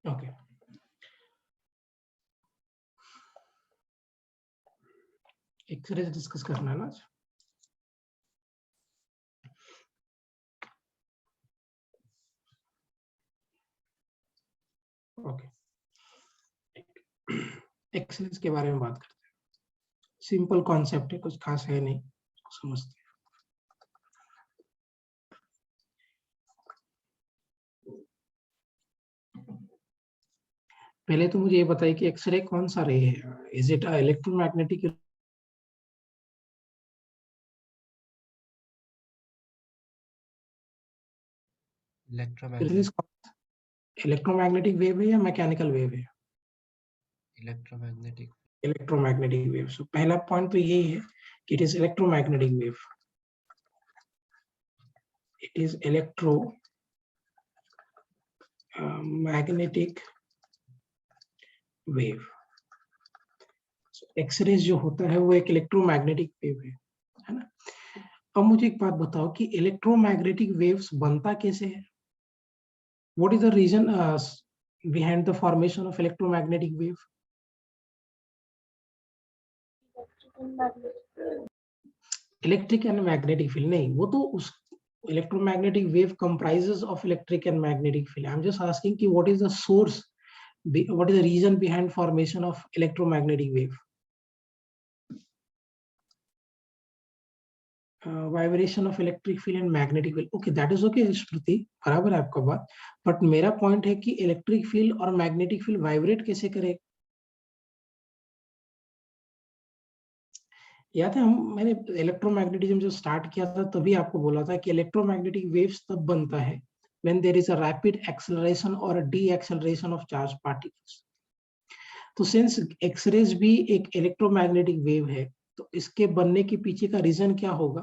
Okay, x ray discuss करना है ना आज। ओके, एक्सरेज के बारे में बात करते हैं। सिंपल कॉन्सेप्ट है, कुछ खास है नहीं, समझते हैं। पहले तो मुझे ये बताइए कि एक्सरे कौन सा रे है? Is it electromagnetic? Electromagnetic wave है या मैकेनिकल वेव है? इलेक्ट्रोमैग्नेटिक। Electromagnetic wave. सो पहला पॉइंट तो यही है कि it is electromagnetic wave. It is electromagnetic wave. X rays जो होता है वो एक इलेक्ट्रोमैग्नेटिक वेव है ना। अब मुझे एक बात बताओ कि इलेक्ट्रोमैग्नेटिक वेव्स बनता कैसे है? What is the reason behind the formation of electromagnetic wave? Electric and magnetic field नहीं, वो तो उस electromagnetic wave comprises of electric and magnetic field. I'm just asking कि what is the source, what is the reason behind formation of electromagnetic wave? Vibration of electric field and magnetic field. Okay, that is okay श्रुति, बराबर है आपका बात, but मेरा point है कि electric field और magnetic field vibrate कैसे करे? याद है मैंने इलेक्ट्रोमैग्नेटिज्म जो स्टार्ट किया था तभी आपको बोला था कि इलेक्ट्रोमैग्नेटिक वेव्स तब बनता है when there is a rapid acceleration or a deceleration of charged particles. तो सिंस एक्सरेज भी एक इलेक्ट्रोमैग्नेटिक वेव है, तो इसके बनने के पीछे का रीजन क्या होगा?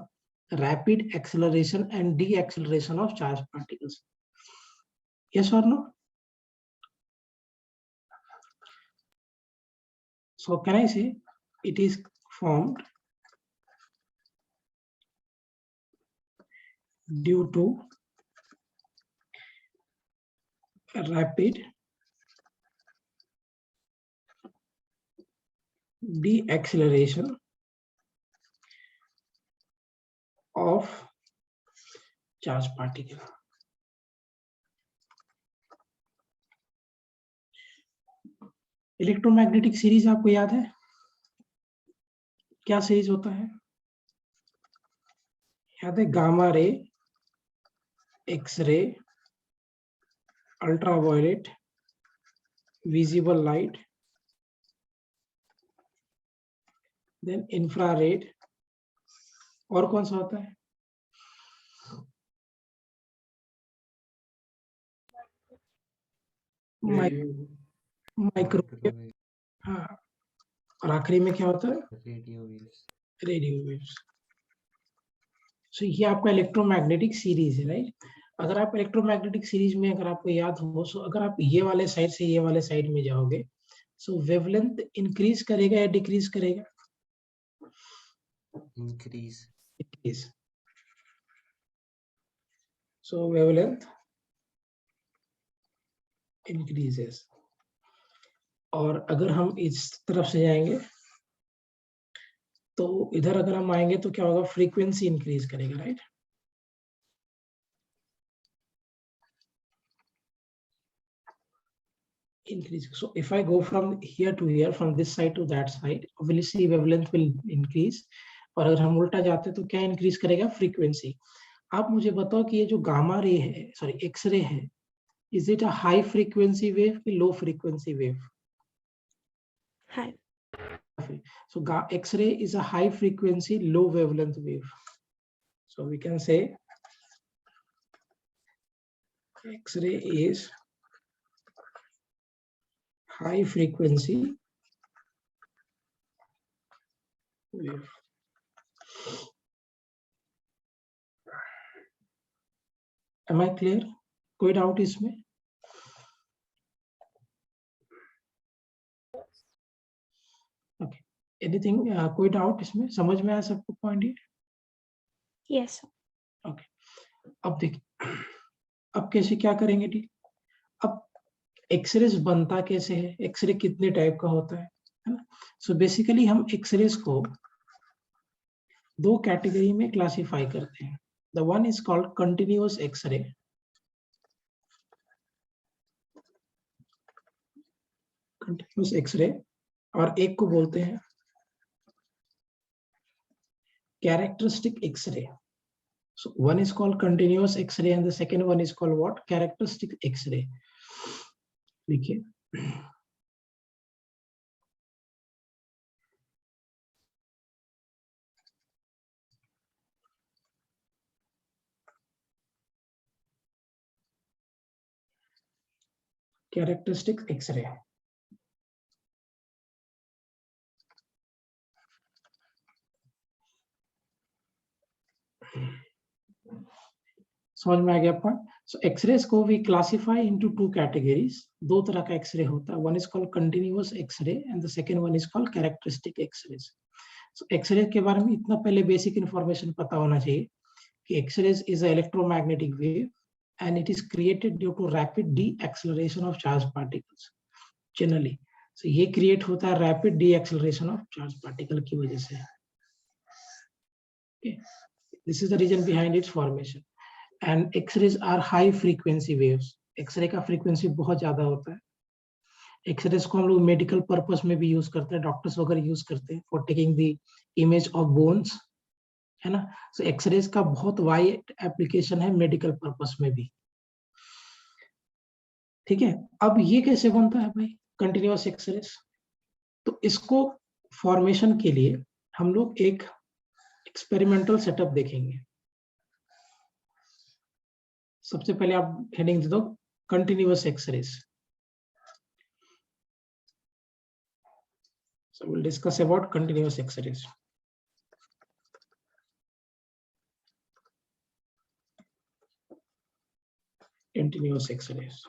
Rapid acceleration and deceleration of charge particles. Yes और no? So can I say it is formed due to rapid deceleration of charge particle. Electromagnetic series आपको याद है? क्या सीरीज होता है? याद है? Gamma ray, X ray, ultraviolet, visible light, then infrared, और कौन सा होता है? माइक्रोवेव। हाँ, और आखिरी में क्या होता है? Radio waves. Radio waves. So ये आपका इलेक्ट्रोमैग्नेटिक सीरीज है, राइट? अगर आप इलेक्ट्रोमैग्नेटिक सीरीज में अगर आपको याद हो, सो अगर आप ये वाले साइड से ये वाले साइड में जाओगे, सो वेवलेंथ इंक्रीज करेगा या डिक्रीज करेगा? इंक्रीज। डिक्रीज। सो वेवलेंथ इंक्रीजेस। और अगर हम इस तरफ से जाएंगे तो इधर अगर हम आएंगे तो क्या होगा? फ्रीक्वेंसी इंक्रीज करेगा, right? Increase. So if I go from here to here, from this side to that side, obviously wavelength will increase. और अगर हम उल्टा जाते तो क्या इंक्रीज करेगा? फ्रीक्वेंसी। आप मुझे बताओ कि ये जो गामा रे है, सॉरी एक्स रे है, is it a high frequency wave कि low frequency wave? High. So X-ray is a high frequency, low wavelength wave. So we can say X-ray is high frequency wave. Am I clear? कोई doubt इसमें? Okay. Anything? कोई doubt इसमें? समझ में आया सबको point ये? यस। ओके, अब देखिए अब कैसे क्या करेंगे? ठीक, अब एक्सरेज बनता कैसे है, एक्सरे कितने टाइप का होता है ना। सो बेसिकली हम एक्सरेज को दो कैटेगरी में क्लासिफाई करते हैं. The one is called continuous X-ray. Continuous X-ray. और एक को बोलते हैं characteristic X-ray. So one is called continuous X-ray and the second one is called what? Characteristic X-ray. देखिए, characteristic X-ray. समझ में आ गया पॉइंट. सो एक्सरेज को we classify into two categories. दो तरह का एक्सरे होता है. One is called continuous X-ray and the second one is called characteristic X-rays. So X-ray के बारे में इतना पहले बेसिक इंफॉर्मेशन पता होना चाहिए कि X-rays is a electromagnetic wave and it is created due to rapid de-acceleration of charged particles generally. So ये create होता है rapid de-acceleration of charged particle की वजह से. Okay. This is the reason behind its formation. And X-rays are high frequency waves. X-ray का frequency बहुत ज्यादा होता है. X-rays को हम लोग मेडिकल पर्पस में भी यूज करते हैं, डॉक्टर्स वगैरह यूज करते हैं for taking the image of bones, है ना. सो एक्सरेज का बहुत वाइड एप्लीकेशन है मेडिकल पर्पस में भी. ठीक है. अब ये कैसे बनता है भाई कंटिन्यूअस एक्सरेज? तो इसको फॉर्मेशन के लिए हम लोग एक एक्सपेरिमेंटल सेटअप देखेंगे. सबसे पहले आप हेडिंग दे दो continuous X-rays. So we'll discuss about continuous X-rays. Continuous X-rays.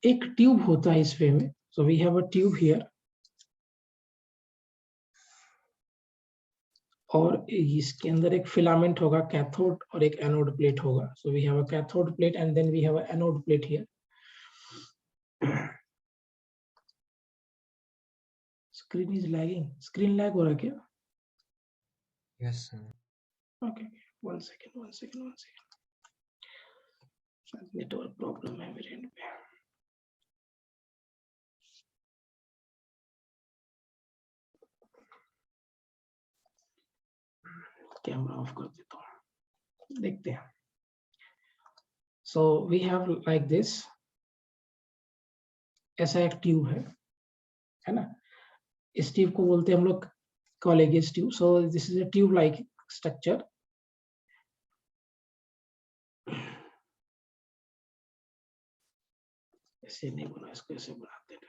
एक ट्यूब होता है इस वे में. So we have a tube here. और इसके अंदर एक फिलामेंट होगा कैथोड और एक एनोड प्लेट होगा. So we have a cathode plate and then we have an anode plate here. Screen is lagging. Screen lag हो रहा है क्या? Yes, sir. Okay. One second. Network problem है मेरे एंड पे. कैमरा ऑफ कर देता हूँ, देखते हैं. So we have like this. ऐसा एक ट्यूब है ना. इस ट्यूब को बोलते हैं हम लोग Coolidge's tube. So this is a tube like structure. ऐसे नहीं बना, इसको ऐसे बनाते हैं.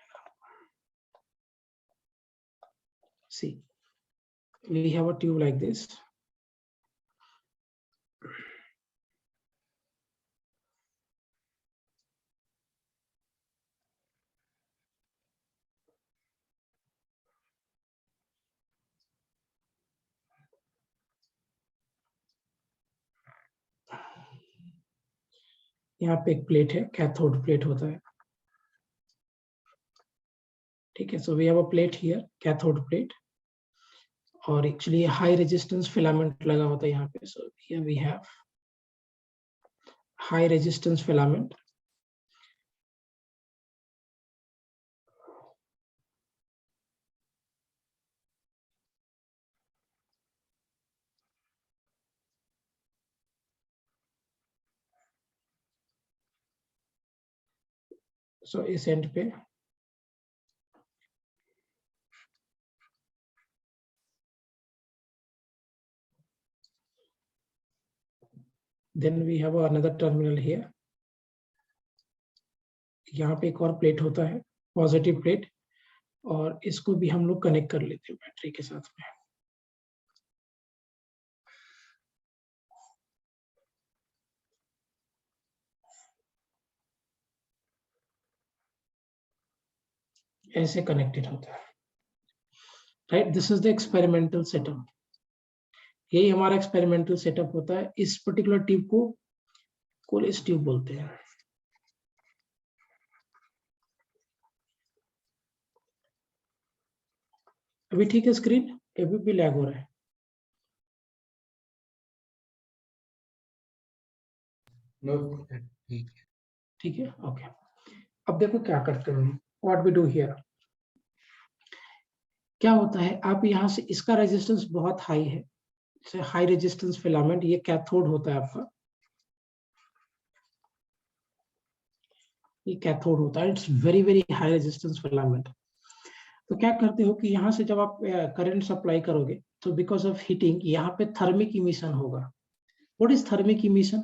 See, we have a tube like this. यहाँ पे एक प्लेट है, कैथोड प्लेट होता है. ठीक है. So we have a plate here, cathode plate. और एक्चुअली हाई रेजिस्टेंस फिलामेंट लगा होता है यहाँ पे. So here we have high resistance filament. So इस एंड पे then we have another terminal here. यहाँ पे एक और प्लेट होता है, पॉजिटिव प्लेट. और इसको भी हम लोग कनेक्ट कर लेते हैं बैटरी के साथ में. ऐसे कनेक्टेड होता है. Right. This is the experimental setup. यही हमारा एक्सपेरिमेंटल सेटअप होता है. इस पर्टिकुलर ट्यूब को कोलेस ट्यूब बोलते हैं. अभी ठीक है स्क्रीन? अभी भी लैग हो रहा है? ठीक है। ठीक है, ओके। अब देखो क्या करते हैं, व्हाट वी डू हियर। क्या होता है, आप यहाँ से, इसका रेजिस्टेंस बहुत हाई है, हाई रेजिस्टेंस फिलामेंट, ये कैथोड होता है आपका, ये कैथोड होता है, it's very very high resistance filament. तो क्या करते हो कि यहाँ से जब आप करंट सप्लाई करोगे तो बिकॉज ऑफ हीटिंग यहाँ पे थर्मिक इमिशन होगा। What is thermic emission?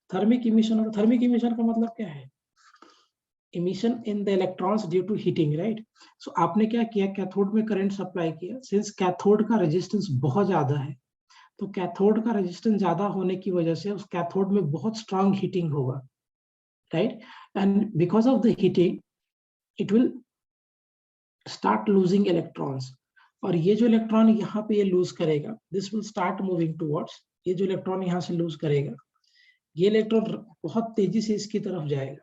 Thermic emission का मतलब क्या है? Emission in the electrons due to heating, right? So आपने क्या किया, कैथोड में करंट सप्लाई किया, सिंस कैथोड का रेजिस्टेंस बहुत ज्यादा है, तो कैथोड का रेजिस्टेंस ज्यादा होने की वजह से उस कैथोड में बहुत स्ट्रांग हीटिंग होगा, right? And because of the heating it will start losing electrons, और ये जो इलेक्ट्रॉन यहाँ पे ये लूज करेगा, this will start moving towards, ये जो इलेक्ट्रॉन यहाँ से लूज करेगा, ये इलेक्ट्रॉन बहुत तेजी से इसकी तरफ जाएगा,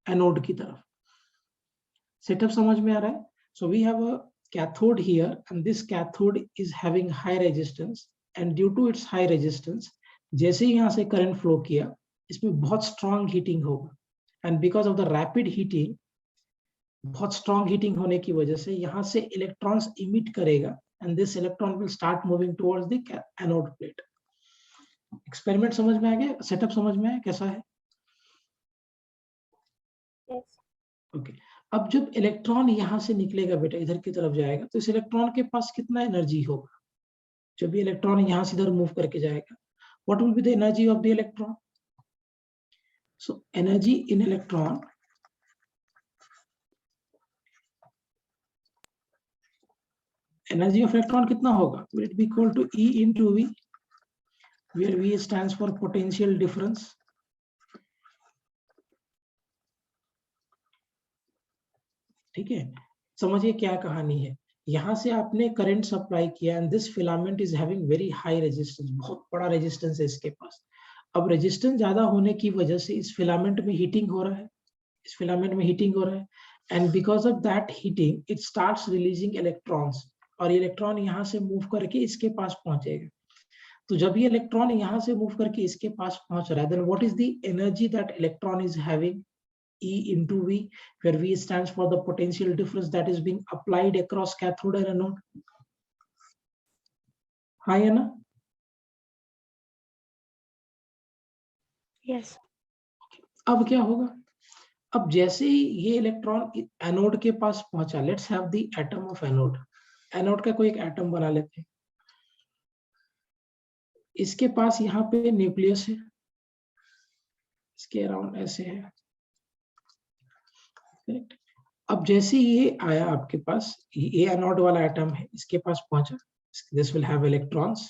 एनोड की तरफ। सेटअप समझ में आ रहा है? So we have a cathode here, and this cathode is having high resistance, and due to its high resistance, जैसे ही यहाँ से करंट फ्लो किया, इसमें बहुत स्ट्रांग हीटिंग होगा, and because of the rapid heating, बहुत स्ट्रांग हीटिंग होने की वजह से यहाँ से इलेक्ट्रॉन्स इमिट करेगा, and this electron will start moving towards the anode plate. Experiment समझ में आ गया? सेटअप समझ में आया कैसा है? Yes. ओके। अब जब इलेक्ट्रॉन यहाँ से निकलेगा बेटा, इधर की तरफ जाएगा, तो इस इलेक्ट्रॉन के पास कितना एनर्जी होगा? जब ये इलेक्ट्रॉन यहाँ से इधर मूव करके जाएगा, what will be the energy of the electron? So energy in electron, energy of electron कितना होगा? Will it be equal to E into V, where V stands for potential difference. ठीक है, समझिए क्या कहानी है। यहाँ से आपने करंट सप्लाई किया, and this filament is having very high resistance, बहुत बड़ा रेजिस्टेंस है इसके पास। अब रेजिस्टेंस ज्यादा होने की वजह से इस फिलामेंट में हीटिंग हो रहा है, इस फिलामेंट में हीटिंग हो रहा है, and because of that heating it starts releasing electrons, और इलेक्ट्रॉन यहाँ से मूव करके इसके पास पहुंचेगा। तो जब ये इलेक्ट्रॉन यहाँ से मूव करके इसके पास पहुंच रहा है, then what is the energy that electron is having? E into V, where V stands for the potential difference that is being applied across cathode and anode. हाँ या ना? Yes. अब क्या होगा? अब जैसे ही ये इलेक्ट्रॉन एनोड के पास पहुंचा, let's have the atom of anode, anode का कोई एक एटम बना लेते हैं, इसके पास यहाँ पे न्यूक्लियस है, इसके अराउंड ऐसे है, करेक्ट? अब जैसे ये आया आपके पास, ये एनोड वाला एटम है, इसके पास पहुंचा, दिस विल हैव इलेक्ट्रॉन्स,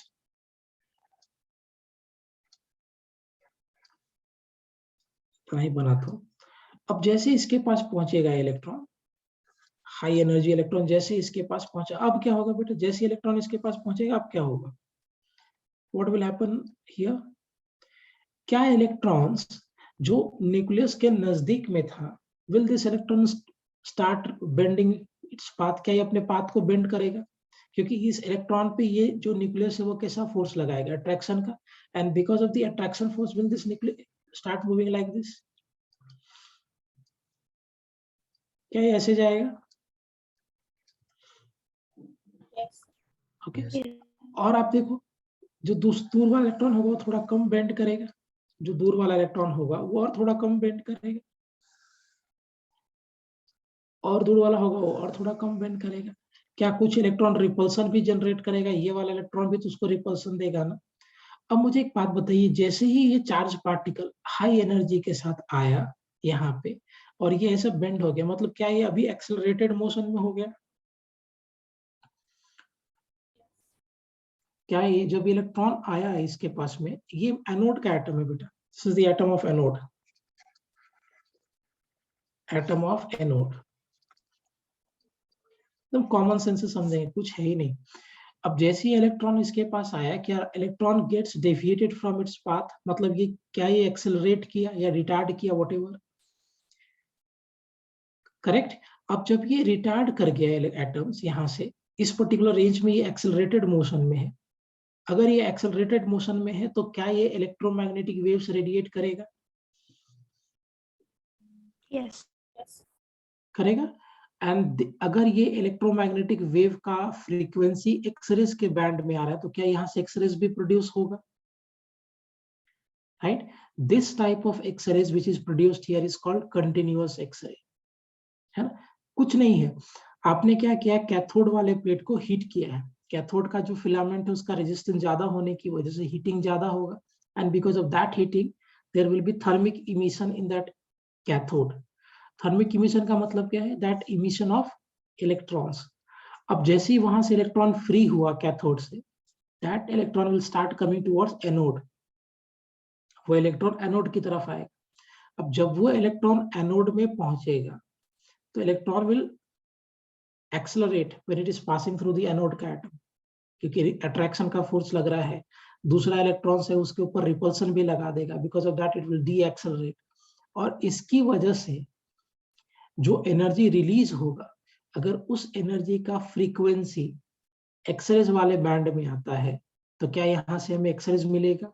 इतना ही बना था। अब जैसे इसके पास पहुंचेगा इलेक्ट्रॉन, हाई एनर्जी इलेक्ट्रॉन जैसे इसके पास पहुंचा, अब क्या होगा बेटा? जैसे इलेक्ट्रॉन इसके पास पहुंचेगा, अब क्या होगा? What will happen here? क्या इलेक्ट्रॉन्स जो न्यूक्लियस के नजदीक में था, will this electron start bending its path? क्या ये अपने पाथ को बेंड करेगा? क्योंकि इस इलेक्ट्रॉन पे ये जो न्यूक्लियस है वो कैसा फोर्स लगाएगा? अट्रैक्शन का, and because of the attraction force will this nucleus start moving like this? क्या ये ऐसे जाएगा? Yes. ओके। Yes. और आप देखो, जो दूर वाला इलेक्ट्रॉन होगा वो थोड़ा कम बेंड करेगा, जो दूर वाला इलेक्ट्रॉन होगा वो और थोड़ा कम बेंड करेगा, और दूर वाला होगा वो और थोड़ा कम बेंड करेगा। क्या कुछ इलेक्ट्रॉन रिपल्सन भी जनरेट करेगा? ये वाला इलेक्ट्रॉन भी तो उसको रिपल्सन देगा ना। अब मुझे एक बात बताइए, जैसे ही ये चार्ज पार्टिकल हाई एनर्जी के साथ आया यहाँ पे, और ये ऐसा बेंड हो गया, मतलब क्या ये अभी एक्सेलरेटेड मोशन में हो गया? क्या ये जब इलेक्ट्रॉन आया इसके पास में, ये एनोड का एटम है बेटा, this is the atom of anode, atom of anode. एकदम कॉमन सेंस से समझेंगे, कुछ है ही नहीं। अब जैसे ही इलेक्ट्रॉन इसके पास आया, क्या electron gets deviated from its path? मतलब ये क्या ये एक्सेलरेट किया या रिटार्ड किया, व्हाटएवर? करेक्ट। अब जब ये रिटार्ड कर गया एटम्स यहाँ से, इस पर्टिकुलर रेंज में ये एक्सेलरेटेड मोशन में है, अगर ये एक्सेलरेटेड मोशन में है तो क्या ये इलेक्ट्रोमैग्नेटिक वेव्स रेडिएट करेगा? Yes. Yes. करेगा। एंड अगर ये इलेक्ट्रोमैग्नेटिक वेव का फ्रीक्वेंसी एक्सरेज के बैंड में आ रहा है तो क्या यहाँ से एक्सरेज भी प्रोड्यूस होगा? Right, this type of X-rays which is produced here is called continuous X-ray, है ना। कुछ नहीं है, आपने क्या किया, कैथोड वाले प्लेट को हीट किया है, कैथोड का जो फिलामेंट है उसका रेजिस्टेंस ज्यादा होने की वजह से हीटिंग ज्यादा होगा, and because of that heating there will be thermic emission in that cathode. Thermic emission का मतलब क्या है? That emission of electrons. अब जैसे ही वहां से इलेक्ट्रॉन फ्री हुआ कैथोड से, that electron will start coming towards anode, वो इलेक्ट्रॉन एनोड की तरफ आएगा। अब जब वो इलेक्ट्रॉन एनोड में पहुंचेगा तो electron will accelerate when it is passing through the anode का एटम, क्योंकि अट्रैक्शन का फोर्स लग रहा है, दूसरा इलेक्ट्रॉन से उसके ऊपर रिपल्सन भी लगा देगा, because of that it will D accelerate, और इसकी वजह से जो एनर्जी रिलीज होगा, अगर उस एनर्जी का फ्रीक्वेंसी एक्सरेज वाले बैंड में आता है तो क्या यहां से हमें एक्सरेज मिलेगा?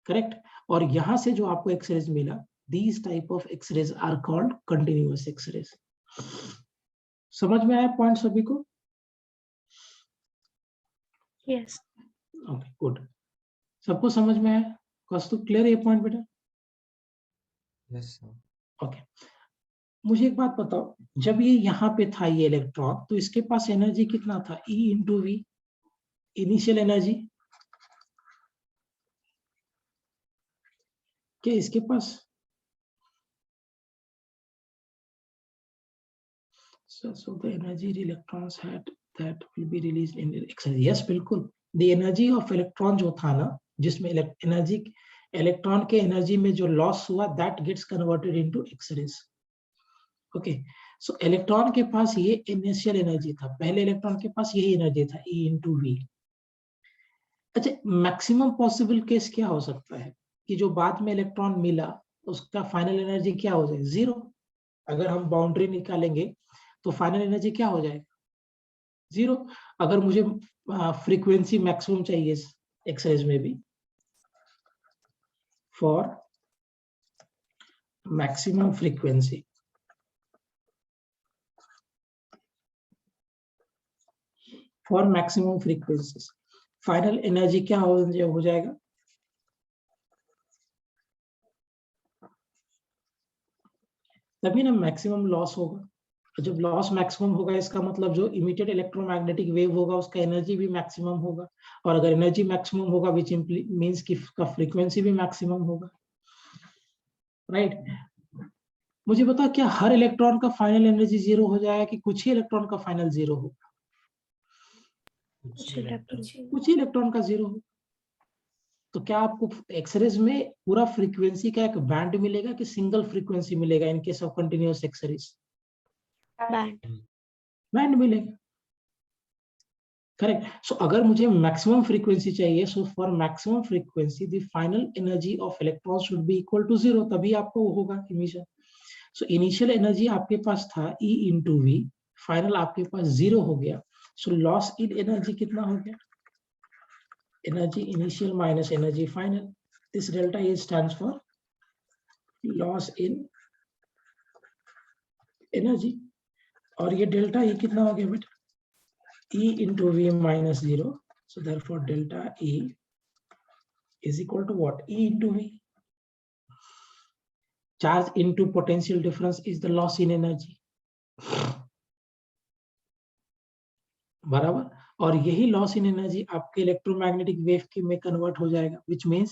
करेक्ट। और यहां से जो आपको एक्सरेज मिला, these type of X-rays are called continuous X-rays. समझ में आया पॉइंट सभी को? Yes. Okay, good. सबको समझ में आया? कौस्तुभ, क्लियर ये पॉइंट बेटा? Yes, sir. ओके, मुझे एक बात बताओ, जब ये यहाँ पे था ये इलेक्ट्रॉन, तो इसके पास एनर्जी कितना था? E into V, initial energy. क्या इसके पास so the energy electrons had that will be released in exchange? Yes, बिल्कुल। the energy of electron जो था ना, जिसमें एनर्जी इलेक्ट्रॉन के एनर्जी में जो लॉस हुआ, that gets converted into X-rays. Okay, so electron के पास ये इनिशियल एनर्जी था, पहले इलेक्ट्रॉन के पास यही एनर्जी था, E इंटू वी। अच्छा, मैक्सिमम पॉसिबल केस क्या हो सकता है कि जो बाद में इलेक्ट्रॉन मिला उसका फाइनल एनर्जी क्या हो जाए? जीरो। अगर हम बाउंड्री निकालेंगे तो फाइनल एनर्जी क्या हो जाएगा? जीरो। अगर मुझे फ्रीक्वेंसी मैक्सिमम चाहिए एक्सरेज में भी, for maximum frequency, for maximum frequencies, final energy क्या हो जाएगा? तभी ना मैक्सिमम लॉस होगा। जब लॉस मैक्सिमम होगा, इसका मतलब जो इमिटेड इलेक्ट्रोमैग्नेटिक वेव होगा उसका एनर्जी भी मैक्सिमम होगा, और अगर एनर्जी मैक्सिमम होगा विच मींस कि का फ्रीक्वेंसी भी मैक्सिमम होगा, राइट। मुझे बता, क्या हर इलेक्ट्रॉन का फाइनल एनर्जी जीरो हो जाएगा कि कुछ ही इलेक्ट्रॉन का फाइनल जीरो होगा? कुछ electron. कुछ ही इलेक्ट्रॉन का जीरो होगा। तो क्या आपको एक्सरेज में पूरा फ्रीक्वेंसी का एक बैंड मिलेगा कि सिंगल फ्रीक्वेंसी मिलेगा in case of continuous X-rays? Band. Band मिलेगा, करेक्ट। सो अगर मुझे मैक्सिमम फ्रीक्वेंसी चाहिए, so for maximum frequency the final energy of electron should be equal to zero, तभी आपको होगा इमिशन। सो इनिशियल एनर्जी आपके पास था E इंटू वी, फाइनल आपके पास जीरो हो गया, सो लॉस इन एनर्जी कितना हो गया? Energy initial minus energy final, this delta E stands for loss in energy. और ये डेल्टा E कितना हो गया बेटा? E into V minus 0. So therefore delta E is equal to what? E into V. Charge into potential difference is the loss in energy. बराबर। और यही loss in energy आपके इलेक्ट्रोमैग्नेटिक वेव के में कन्वर्ट हो जाएगा, which means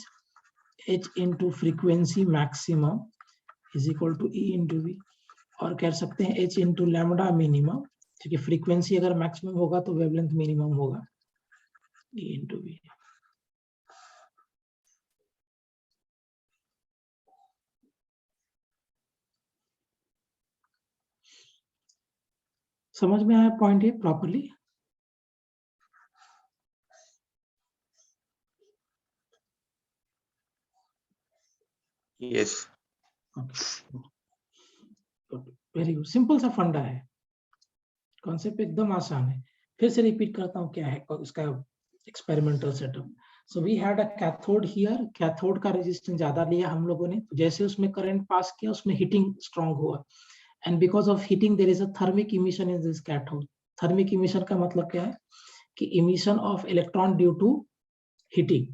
H into frequency maximum is equal to E into V. और कह सकते हैं H into lambda minimum, क्योंकि फ्रीक्वेंसी अगर मैक्सिमम होगा तो वेवलेंथ मिनिमम होगा, E into V. समझ में आया पॉइंट ये properly? Yes. Very good, simple सा फंडा है, कॉन्सेप्ट एकदम आसान है। फिर से रिपीट करता हूँ क्या है इसका experimental setup. So we had a cathode here, cathode का रेजिस्टेंस ज्यादा लिया हम लोगों ने, तो जैसे उसमें करंट पास किया उसमें हीटिंग स्ट्रांग हुआ, and because of heating there is a thermic emission in this cathode. Thermic emission का मतलब क्या है कि emission of electron due to heating.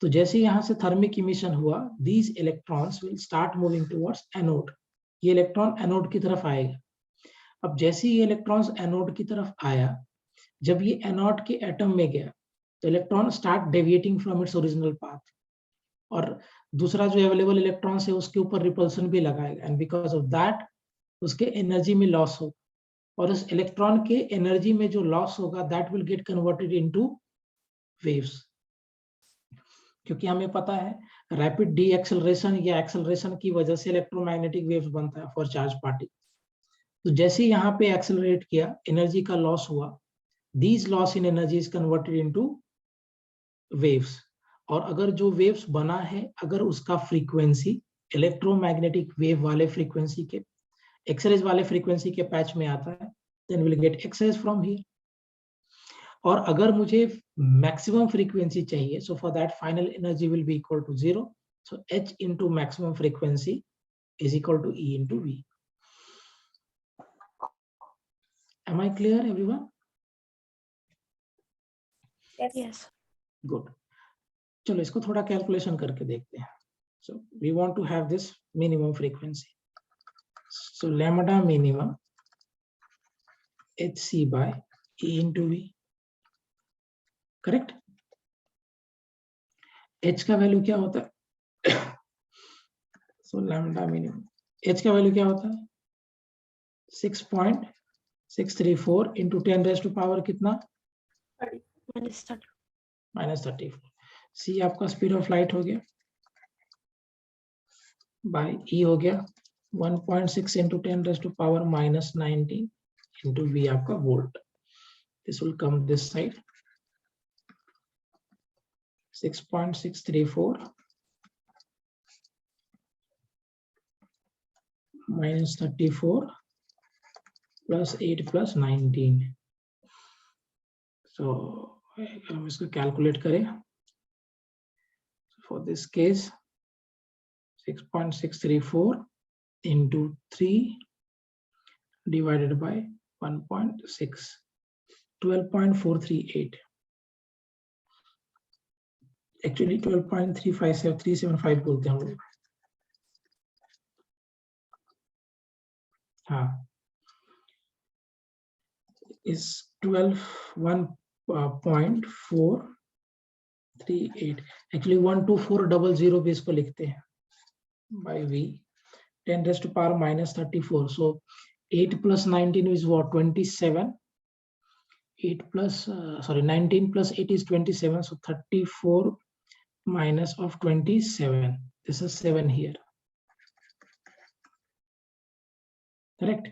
तो जैसे यहाँ से थर्मिक इमिशन हुआ, these electrons will start moving towards anode. ये इलेक्ट्रॉन एनोड की तरफ आएगा। अब जैसे ये इलेक्ट्रॉन्स एनोड की तरफ आया, जब ये एनोड के एटम में गया तो electron start deviating from its original path, और दूसरा जो अवेलेबल इलेक्ट्रॉन्स है उसके ऊपर रिपल्सन भी लगाएगा, एंड बिकॉज ऑफ दैट उसके एनर्जी में लॉस होगा, और उस इलेक्ट्रॉन के एनर्जी में जो लॉस होगा that will get converted into waves. क्योंकि हमें पता है रैपिड डी एक्सेलरेशन या एक्सेलरेशन की वजह से इलेक्ट्रोमैग्नेटिक वेव्स बनता है फॉर चार्ज पार्टिकल। तो जैसे यहाँ पे एक्सेलरेट किया, एनर्जी का लॉस हुआ, these loss in energy is converted into waves. और अगर जो वेव्स बना है, अगर उसका फ्रीक्वेंसी इलेक्ट्रोमैग्नेटिक वेव वाले फ्रीक्वेंसी के, एक्सरेज वाले फ्रीक्वेंसी के पैच में आता है, then will get X-rays from here. और अगर मुझे मैक्सिमम फ्रीक्वेंसी चाहिए, so for that final energy will be equal to 0, so h into maximum frequency is equal to E into V. Am I clear, everyone? Yes. Good. चलो इसको थोड़ा calculation करके देखते हैं. So we want to have this minimum frequency. So lambda minimum hc by E into V. Correct? h का value क्या होता है? So lambda minimum h का वैल्यू क्या होता है? 6.634 into 10 raised to power कितना? -34. c आपका स्पीड ऑफ लाइट हो गया, बाय e हो गया 1.6 into 10 raised to power -19 into v आपका volt. This will come this side, 6.634 -34 plus 8 plus 19. So हम इसको कैलकुलेट करें. For this case 6.634 into 3 divided by 1.6, 12.438. Actually 12.375 बोलते हैं हम लोग. हाँ, is 12.438. Actually 12400 भी इसको लिखते हैं by v 10 raised to power -34. So 8 plus 19 is what? 27. 8 plus 19 plus 8 is 27. So 34 minus of 27. This is 7 here. Correct?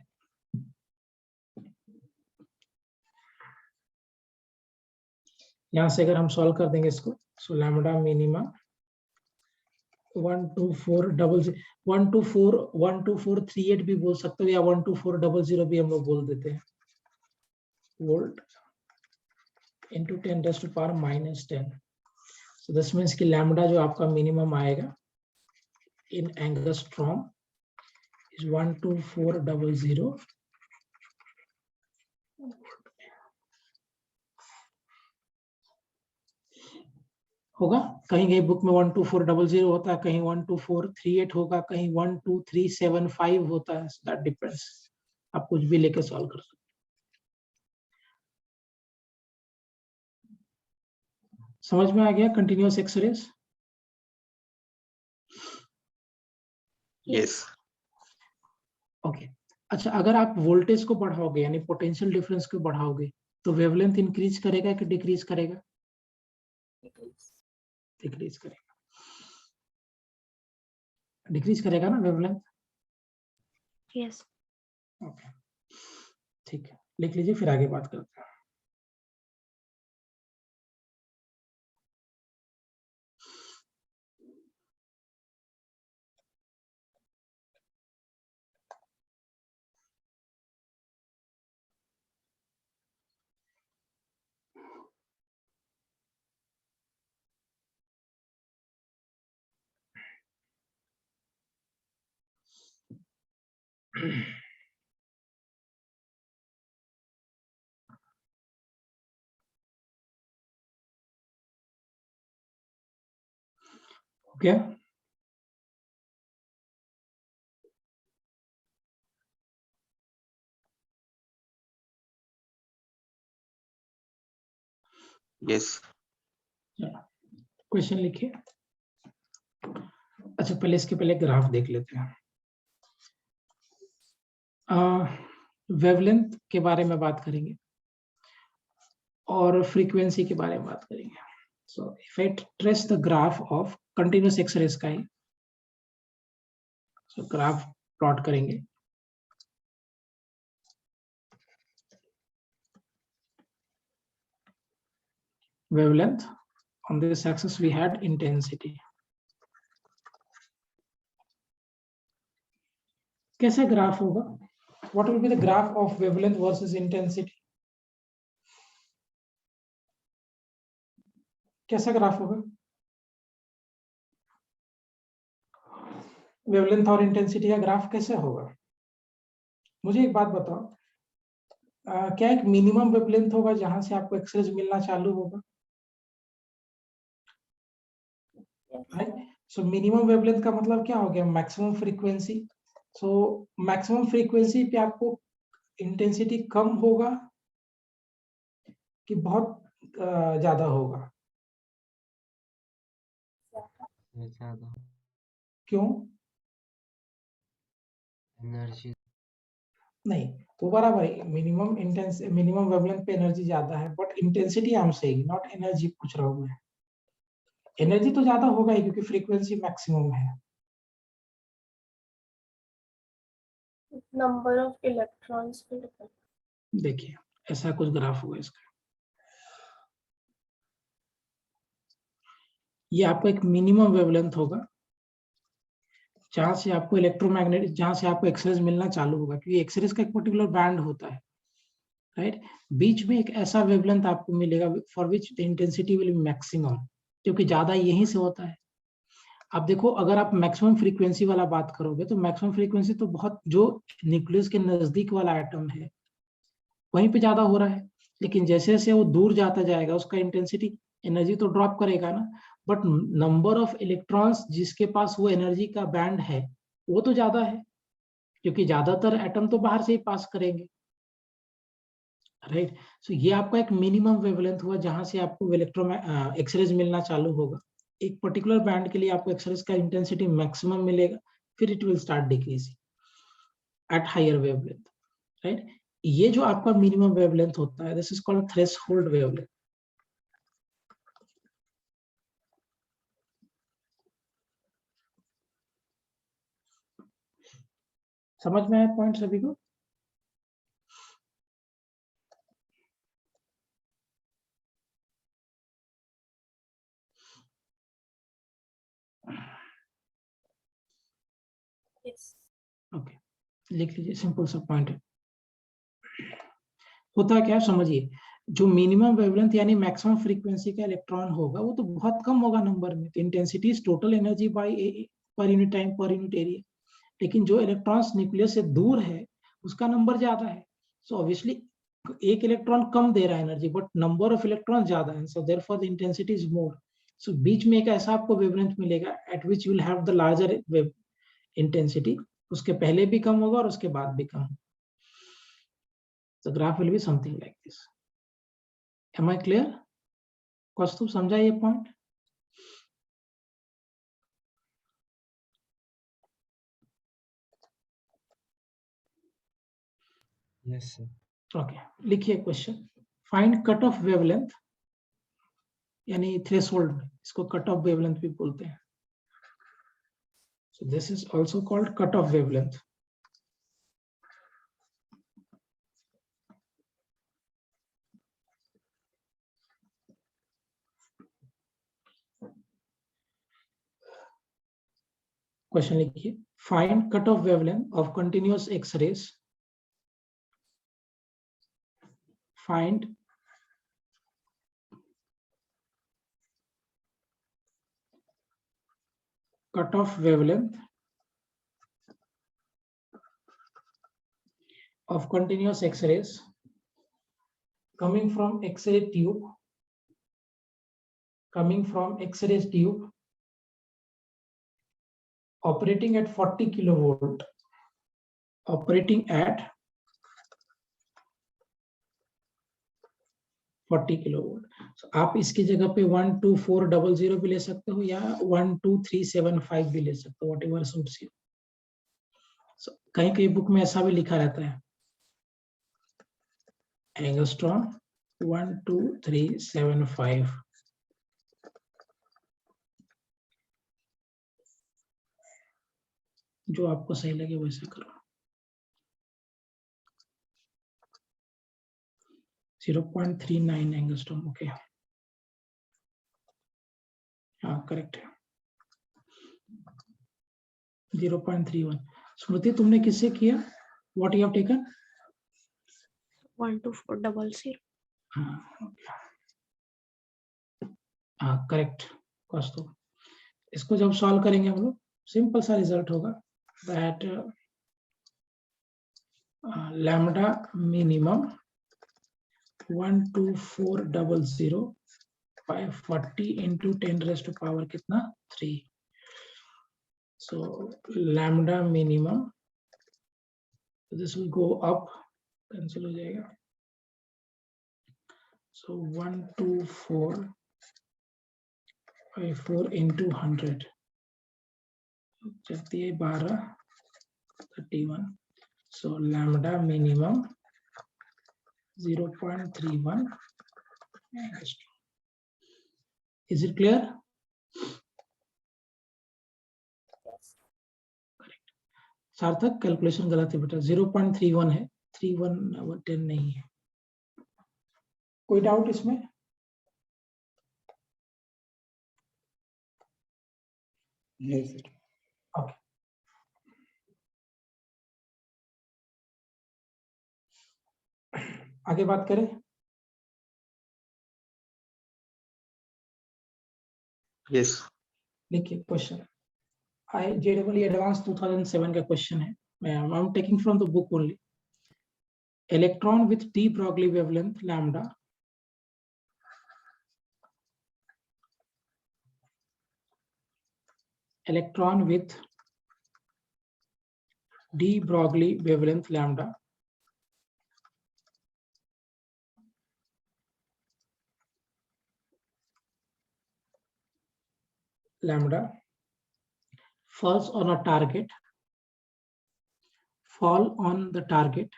यहाँ से अगर हम सॉल्व कर देंगे इसको, so lambda minimum 12438 भी बोल सकते हो, या 12400 भी हम लोग बोल देते हैं, volt into 10 raised to power -10. So this means कि lambda जो आपका मिनिमम आएगा in एंगस्ट्रॉम is 12400 होगा. कहीं कहीं बुक में 12400 होता है, कहीं 12438 होगा, कहीं 12375 होता है. That depends. आप कुछ भी लेके सॉल्व कर सकते. समझ में आ गया कंटिन्यूअस एक्सरेज? Yes. ओके. अच्छा, अगर आप वोल्टेज को बढ़ाओगे यानी पोटेंशियल डिफरेंस को बढ़ाओगे तो वेवलेंथ इंक्रीज करेगा कि डिक्रीज करेगा? डिक्रीज करेगा. डिक्रीज करेगा ना वेवलेंथ? Yes. ओके, ठीक है, लिख लीजिए, फिर आगे बात करते हैं. Okay, Yes. क्वेश्चन लिखिए। अच्छा, पहले इसके पहले ग्राफ देख लेते हैं। वेवलेंथ के बारे में बात करेंगे और फ्रीक्वेंसी के बारे में बात करेंगे। So if I trace the graph of continuous X-ray sky, so graph plot करेंगे। Wavelength, on this axis we had intensity. कैसा ग्राफ होगा? What will be the graph of wavelength versus intensity? कैसा graph होगा? Wavelength और intensity का graph कैसे होगा? मुझे एक बात बताओ, क्या एक मिनिमम वेवलेंथ होगा जहां से आपको एक्सरेज मिलना चालू होगा? सो मिनिमम वेवलेंथ का मतलब क्या हो गया? Maximum frequency. So maximum frequency पे आपको इंटेंसिटी कम होगा कि बहुत ज्यादा होगा? ज्यादा क्यों? एनर्जी। नहीं, वो बराबर है। मिनिमम वेवलेंथ पे एनर्जी ज्यादा है, but intensity I am saying, not energy पूछ रहा हूं मैं। एनर्जी तो ज्यादा होगा ही क्योंकि फ्रीक्वेंसी मैक्सिमम है। नंबर ऑफ इलेक्ट्रॉन्स पे डिपेंड। देखिए, ऐसा कुछ ग्राफ होगा इसका। ये आपको एक मिनिमम वेवलेंथ होगा जहां से आपको इलेक्ट्रोमैग्नेटिक, जहां से आपको एक्सरेज मिलना चालू होगा, क्योंकि एक्सरेज का एक पर्टिकुलर बैंड होता है, राइट? बीच में एक ऐसा वेवलेंथ आपको मिलेगा for which the intensity will be maximum, क्योंकि ज्यादा यहीं से होता है। अब देखो, अगर आप मैक्सिमम फ्रीक्वेंसी वाला बात करोगे तो मैक्सिमम फ्रीक्वेंसी तो बहुत, जो न्यूक्लियस के नजदीक वाला एटम है वहीं पे ज्यादा हो रहा है, लेकिन जैसे जैसे वो दूर जाता जाएगा उसका इंटेंसिटी, एनर्जी तो ड्रॉप करेगा ना, बट नंबर ऑफ इलेक्ट्रॉन्स जिसके पास वो एनर्जी का बैंड है वो तो ज्यादा है, क्योंकि ज्यादातर एटम तो बाहर से ही पास करेंगे, राइट? सो ये आपका एक मिनिमम वेवलेंथ हुआ जहां से आपको एक्सरेज मिलना चालू होगा। एक पर्टिकुलर बैंड के लिए आपको एक्सरेज का इंटेंसिटी मैक्सिमम मिलेगा, फिर it will start decreasing at higher wavelength, right? ये जो आपका मिनिमम वेवलेंथ होता है, this is called threshold wavelength. समझ में आया पॉइंट सभी को? यस। ओके, लिख लीजिए, सिंपल सा पॉइंट है। होता क्या है समझिए, जो मिनिमम वेवलेंथ यानी मैक्सिमम फ्रीक्वेंसी का इलेक्ट्रॉन होगा वो तो बहुत कम होगा नंबर में, तो intensity is total energy by per unit time per unit area. लेकिन जो इलेक्ट्रॉन्स न्यूक्लियस से दूर है उसका नंबर ज्यादा है, सो ऑब्वियसली एक इलेक्ट्रॉन कम दे रहा है energy, but number of electron ज्यादा है, so therefore the intensity is more. So बीच में एक ऐसा आपको वेवलेंथ मिलेगा at which you will have the larger wave intensity, उसके पहले भी कम होगा और उसके बाद भी कम। The graph will be something like this. Am I clear? कौस्तुभ समझा ये पॉइंट? Yes, sir. ओके, लिखिए question. Find cut off wavelength, यानी थ्रेशोल्ड, इसको कट ऑफ वेवलेंथ भी बोलते हैं। So this is also called cut off wavelength. Question लिखिए, find cut off wavelength of continuous x rays, find cut off wavelength of continuous X-rays coming from X-ray tube, operating at 40 kilovolt, operating at 40 kilovolt. So, आप इसकी जगह पे 12400 भी ले सकते हो या 12375 भी ले सकते हो, whatever suits you. So, कहीं बुक में ऐसा भी लिखा रहता है एंगस्ट्रॉम 12375. जो आपको सही लगे वैसे करो. 0.39 एंगस्ट्रॉम. ओके, हाँ करेक्ट है. 0.31. स्मृति तुमने किससे किया? What you have taken? 12400. हाँ करेक्ट. कौस्तुभ, इसको जब सॉल्व करेंगे हम लोग सिंपल सा रिजल्ट होगा that lambda minimum 12400 by 40 into 10 raised to power कितना 3. So lambda minimum, this will go up, cancel हो जाएगा. So 124 by 4 into 100 चलती है 12 31. So lambda minimum 0.31. Is it clear? Yes. सार्थक कैलकुलेशन गलत है बेटा. 0.31 है, 3110 नहीं है. कोई डाउट इसमें? नहीं सर. ओके, आगे बात करें. यस. देखिए क्वेश्चन JEE एडवांस 2007 का क्वेश्चन है. I am taking from the book only. Electron with de Broglie wavelength lambda electron with de Broglie wavelength lambda falls on the target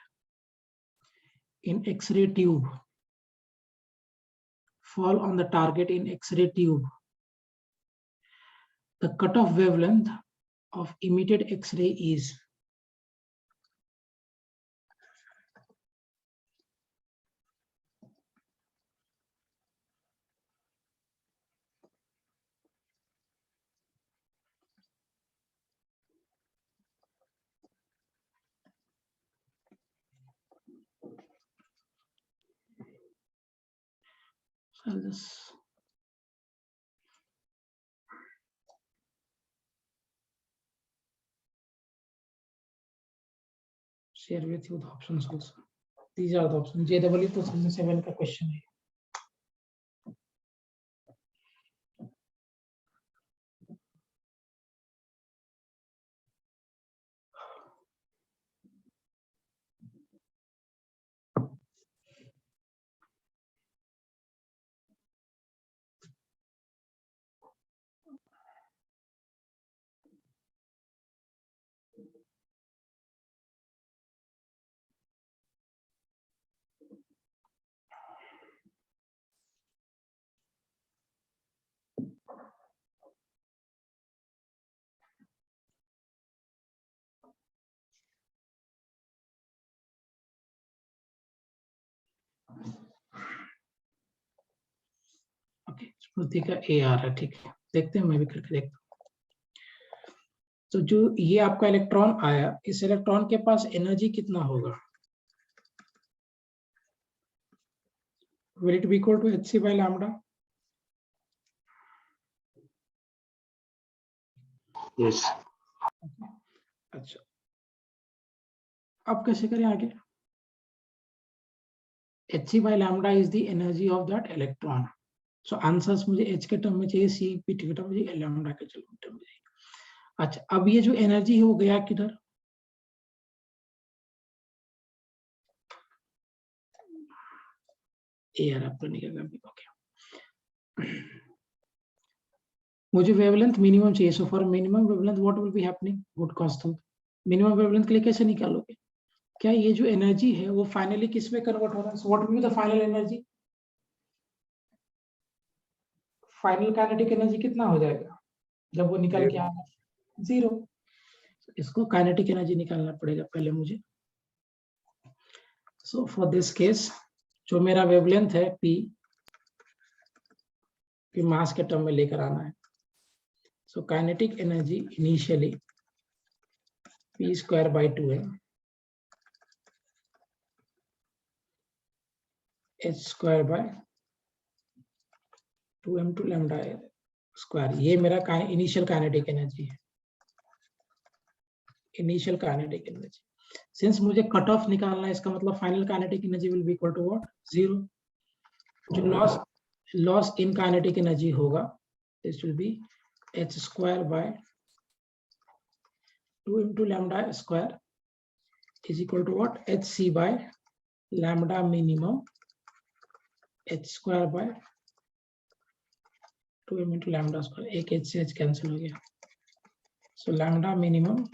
in X-ray tube. Fall on the target in X-ray tube. The cutoff wavelength of emitted X-ray is I'll just share with you the options also. These are the options. JEE 2007 का question है. Okay, स्मृति का ए आ रहा है. ठीक है, देखते हैं, मैं भी करके देखता हूँ. तो जो ये आपका इलेक्ट्रॉन आया, इस इलेक्ट्रॉन के पास एनर्जी कितना होगा? Will it be equal to hc by lambda? Yes. अच्छा, अब कैसे करें आगे? hc by lambda is the energy of that electron. So answers मुझे h के टर्म में चाहिए, c p t के टर्म में चाहिए, लैम्डा के टर्म में चाहिए. अच्छा, अब ये जो एनर्जी है वो गया किधर? एयर अप तो निकल गया. ओके, मुझे वेवलेंथ मिनिमम चाहिए. So for minimum wavelength what will be happening? Good question. Minimum wavelength के लिए कैसे निकालोगे? क्या ये जो एनर्जी है वो फाइनली किस में कन्वर्ट हो रहा है? So what will be the final energy? Final kinetic energy कितना हो जाएगा जब वो निकल के आएगा? 0. इसको काइनेटिक एनर्जी निकालना पड़ेगा पहले मुझे. सो फॉर दिस केस जो मेरा वेवलेंथ है p मास के टर्म में लेकर आना है. So kinetic energy initially p square by 2 है, h square by 2m2 lambda square. ये मेरा इनिशियल काइनेटिक एनर्जी है. Initial kinetic energy. सिंस मुझे कट ऑफ निकालना है, इसका मतलब final kinetic energy will be equal to what? 0. जो लॉस इन काइनेटिक एनर्जी होगा, this will be h square by 2 into lambda square is equal to what? hc by lambda minimum h square by 2m into lambda square. एक h से h cancel हो गया. So lambda minimum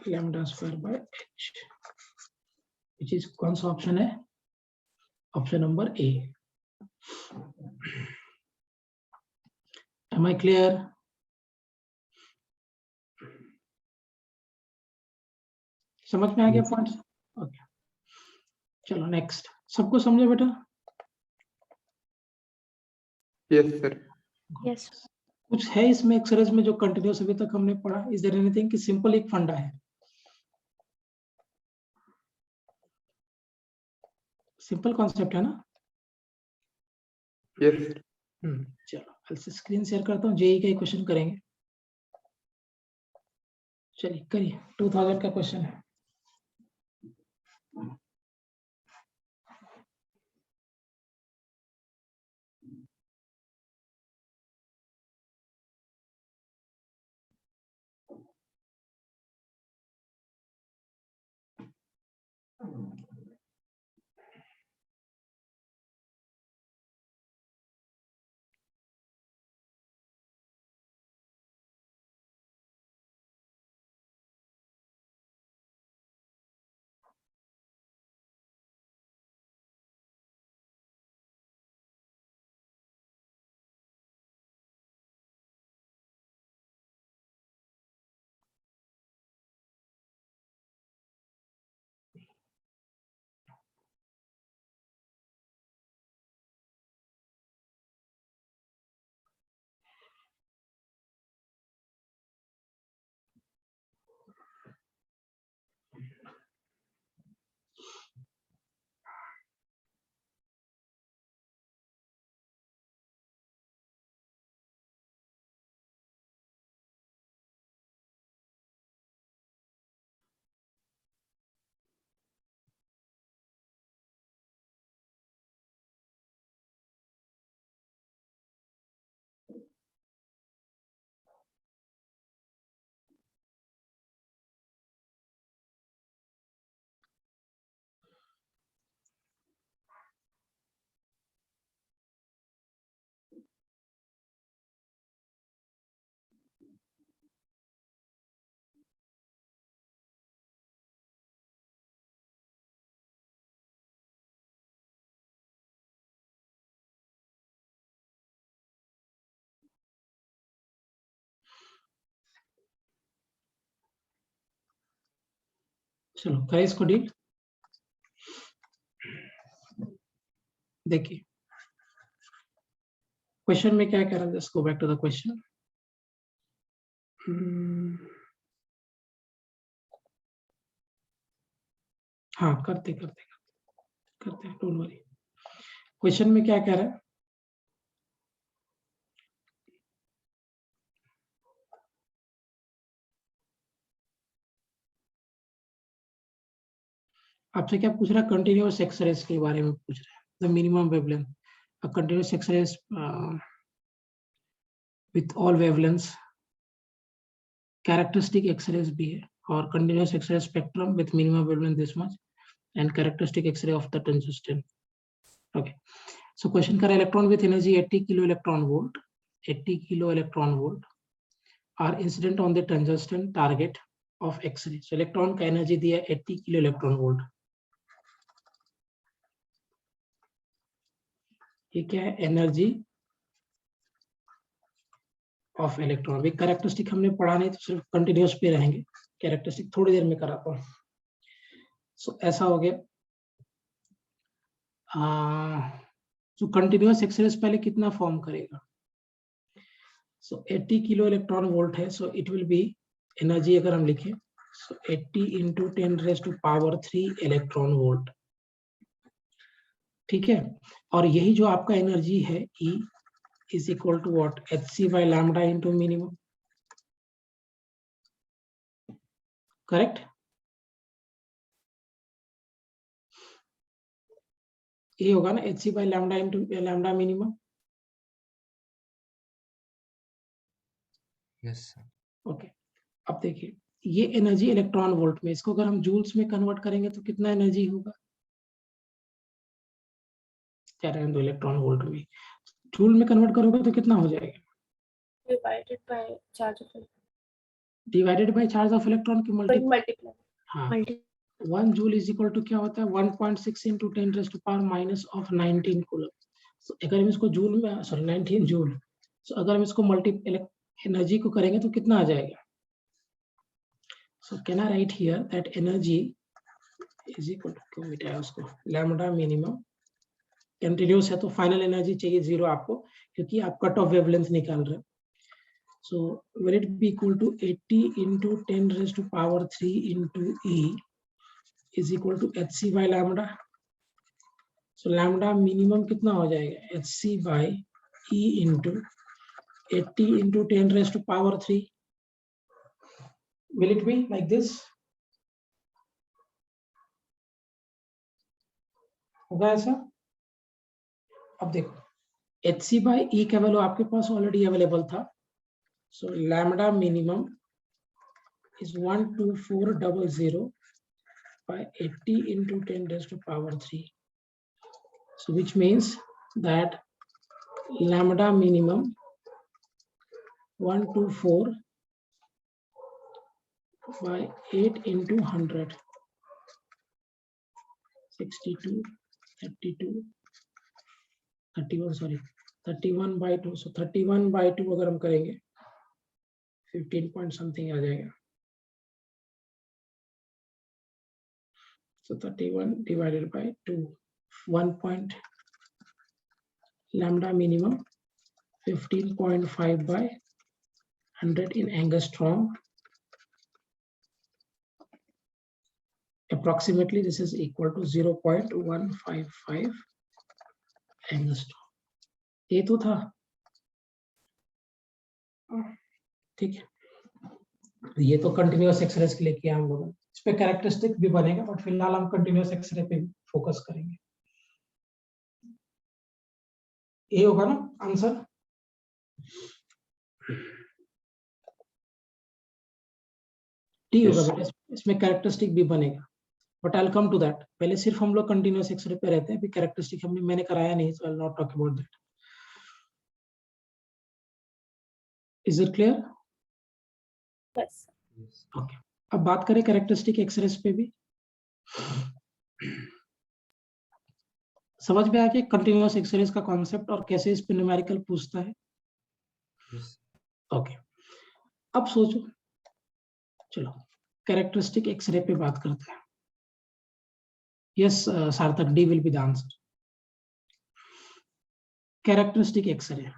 lambda square by h, which is कौन सा option है? Option number A. Am I clear? समझ में आ गया पॉइंट? ओके, चलो नेक्स्ट. सबको समझे बेटा? Yes, sir. Yes. कुछ है इसमें एक्सरसाइज में जो कंटिन्यूस अभी तक हमने पढ़ा? इज देयर एनीथिंग कि सिंपल एक फंडा है? सिंपल कॉन्सेप्ट है ना? Yes, sir. चलो अलसे स्क्रीन शेयर करता हूँ. जेई का क्वेश्चन करेंगे. चलिए करिए. 2000 का क्वेश्चन है. चलो करें इसको डील. देखिए क्वेश्चन में क्या कह रहा है. Just go back to the question. हाँ करते डोंट वरी. क्वेश्चन में क्या कह रहा है? आपसे क्या पूछ रहा है, कंटिन्यूअस एक्सरेज के बारे में पूछ रहा है, the minimum wavelength, continuous X-rays with all wavelengths, characteristic X-rays भी है, और continuous X-ray spectrum with minimum wavelength this much, and characteristic X-ray of the tungsten. Okay, so question कर electron with energy 80 kilo electron volt, 80 kilo electron volt are incident on the tungsten target of X-ray. So electron का energy दिया 80 kilo electron volt. ये क्या है, energy of electron. अभी characteristic हमने पढ़ा नहीं, तो सिर्फ continuous पे रहेंगे, characteristic थोड़ी देर में कराता हूँ. So ऐसा हो गया. So continuous X-rays पहले कितना फॉर्म करेगा? So 80 किलो इलेक्ट्रॉन वोल्ट है, so it will be energy अगर हम लिखें, so 80 into 10 raised to power 3 electron volt. ठीक है, और यही जो आपका एनर्जी है E is equal to what? hc by lambda into minimum. Correct? ये होगा ना hc by lambda into lambda minimum. Yes, sir. Okay, अब देखिए ये एनर्जी इलेक्ट्रॉन वोल्ट में, इसको अगर हम जूल्स में कन्वर्ट करेंगे तो कितना एनर्जी होगा? क्या रहने दो, इलेक्ट्रॉन वोल्ट में जूल में कन्वर्ट करोगे तो कितना हो जाएगा? Divided by charge of electron. Divided by charge of electron की Multiply. हाँ, Multi 1 joule is equal to क्या होता है? 1.6 into 10 raised to power minus of 19 coulomb. So, अगर हम इसको जूल में, सॉरी 19 जूल, so अगर हम इसको मल्टी एनर्जी को करेंगे तो कितना आ जाएगा? So can I write here that energy is equal to, क्यों मिटाया उसको, लैम्डा मिनिमम, कंटिन्यूस है तो फाइनल एनर्जी चाहिए 0 आपको, क्योंकि आप कट ऑफ वेवलेंथ निकाल रहे हो. So will it be equal to 80 into 10 raised to power 3 into E is equal to hc by lambda. So lambda minimum कितना हो जाएगा? hc by E into 80 into 10 raised to power 3. Will it be like this? होगा ऐसा? अब देखो hc by E का value आपके पास already available था. So lambda minimum is 12400 by 80 into 10 raised to power 3. So which means that lambda minimum 124 by 8 into 100, 62, 32, 31, sorry 31 by 2. So 31 by 2 अगर हम करेंगे 15 point something आ जाएगा. So 31 divided by 2, 1 point lambda minimum 15.5 by 100 in angstrom. Approximately this is equal to 0.155 angstrom. ये तो था, ठीक है. ये तो कंटिन्यूअस एक्सरेज के लिए किया हम लोगों ने, इस पे कैरेक्टरिस्टिक भी बनेगा, बट फिलहाल हम कंटिन्यूअस एक्सरे पे फोकस करेंगे. ये होगा ना आंसर? टी होगा बेटा, इसमें कैरेक्टरिस्टिक भी बनेगा, but I will come to that. पहले सिर्फ हम लोग कंटिन्यूअस एक्सरे पे रहते हैं, अभी कैरेक्टरिस्टिक मैंने कराया नहीं, so I will not talk about that. Is it clear? Yes. Okay, अब बात करें कैरेक्टरिस्टिक एक्सरेज पे भी. समझ में आ गया कंटिन्यूअस एक्सरेज का कॉन्सेप्ट और कैसे इस पे न्यूमेरिकल पूछता है? Yes. ओके, अब सोचो, चलो कैरेक्टरिस्टिक एक्सरे पे बात करते हैं. Yes Sarthak, D will be the answer. Characteristic X-ray,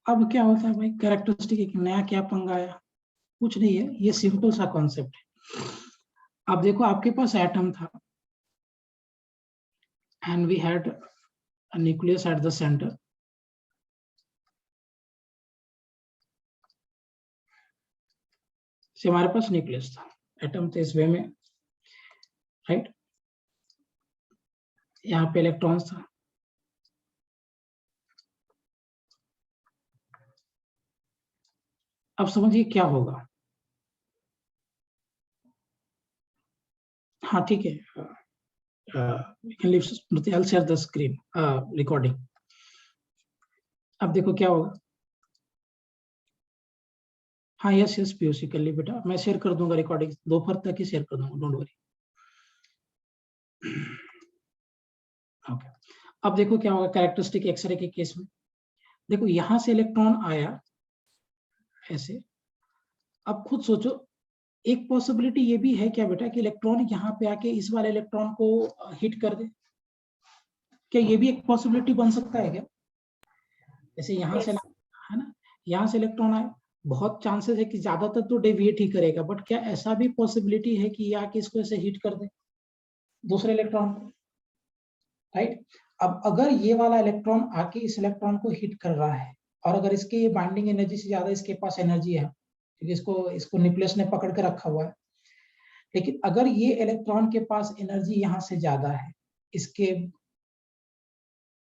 अब क्या होता है भाई? कैरेक्टरिस्टिक एक नया क्या पंगा आया? कुछ नहीं है, ये सिंपल सा कॉन्सेप्ट है. अब देखो आपके पास एटम था and we had a nucleus at the center. से हमारे पास न्यूक्लियस था, एटम थे इस वे में, राइट। यहाँ पे इलेक्ट्रॉन्स था, अब समझिए क्या होगा। हाँ ठीक है, स्मृति, I'll share the screen recording। अब देखो क्या होगा। हाँ यस यस पीयूसी कर ली बेटा, मैं शेयर कर दूंगा रिकॉर्डिंग, दोपहर तक ही शेयर कर दूंगा, डोंट वरी। ओके, अब देखो क्या होगा कैरेक्टरिस्टिक एक्सरे के केस में। देखो यहां से इलेक्ट्रॉन आया ऐसे, अब खुद सोचो, एक पॉसिबिलिटी ये भी है क्या बेटा कि इलेक्ट्रॉन यहाँ पे आके इस वाले इलेक्ट्रॉन को हिट कर दे, क्या ये भी एक पॉसिबिलिटी बन सकता है क्या? जैसे यहाँ से, है ना, यहाँ से इलेक्ट्रॉन आए, बहुत चांसेस है कि ज्यादातर तो डेविएट ही करेगा, बट क्या ऐसा भी पॉसिबिलिटी है कि ये आके इसको ऐसे हिट कर दे दूसरे इलेक्ट्रॉन को, राइट। अब अगर ये वाला इलेक्ट्रॉन आके इस इलेक्ट्रॉन को हिट कर रहा है, और अगर इसके बाइंडिंग एनर्जी से ज्यादा इसके पास एनर्जी है, क्योंकि इसको न्यूक्लियस ने पकड़ के रखा हुआ है, लेकिन अगर ये इलेक्ट्रॉन के पास एनर्जी यहाँ से ज्यादा है इसके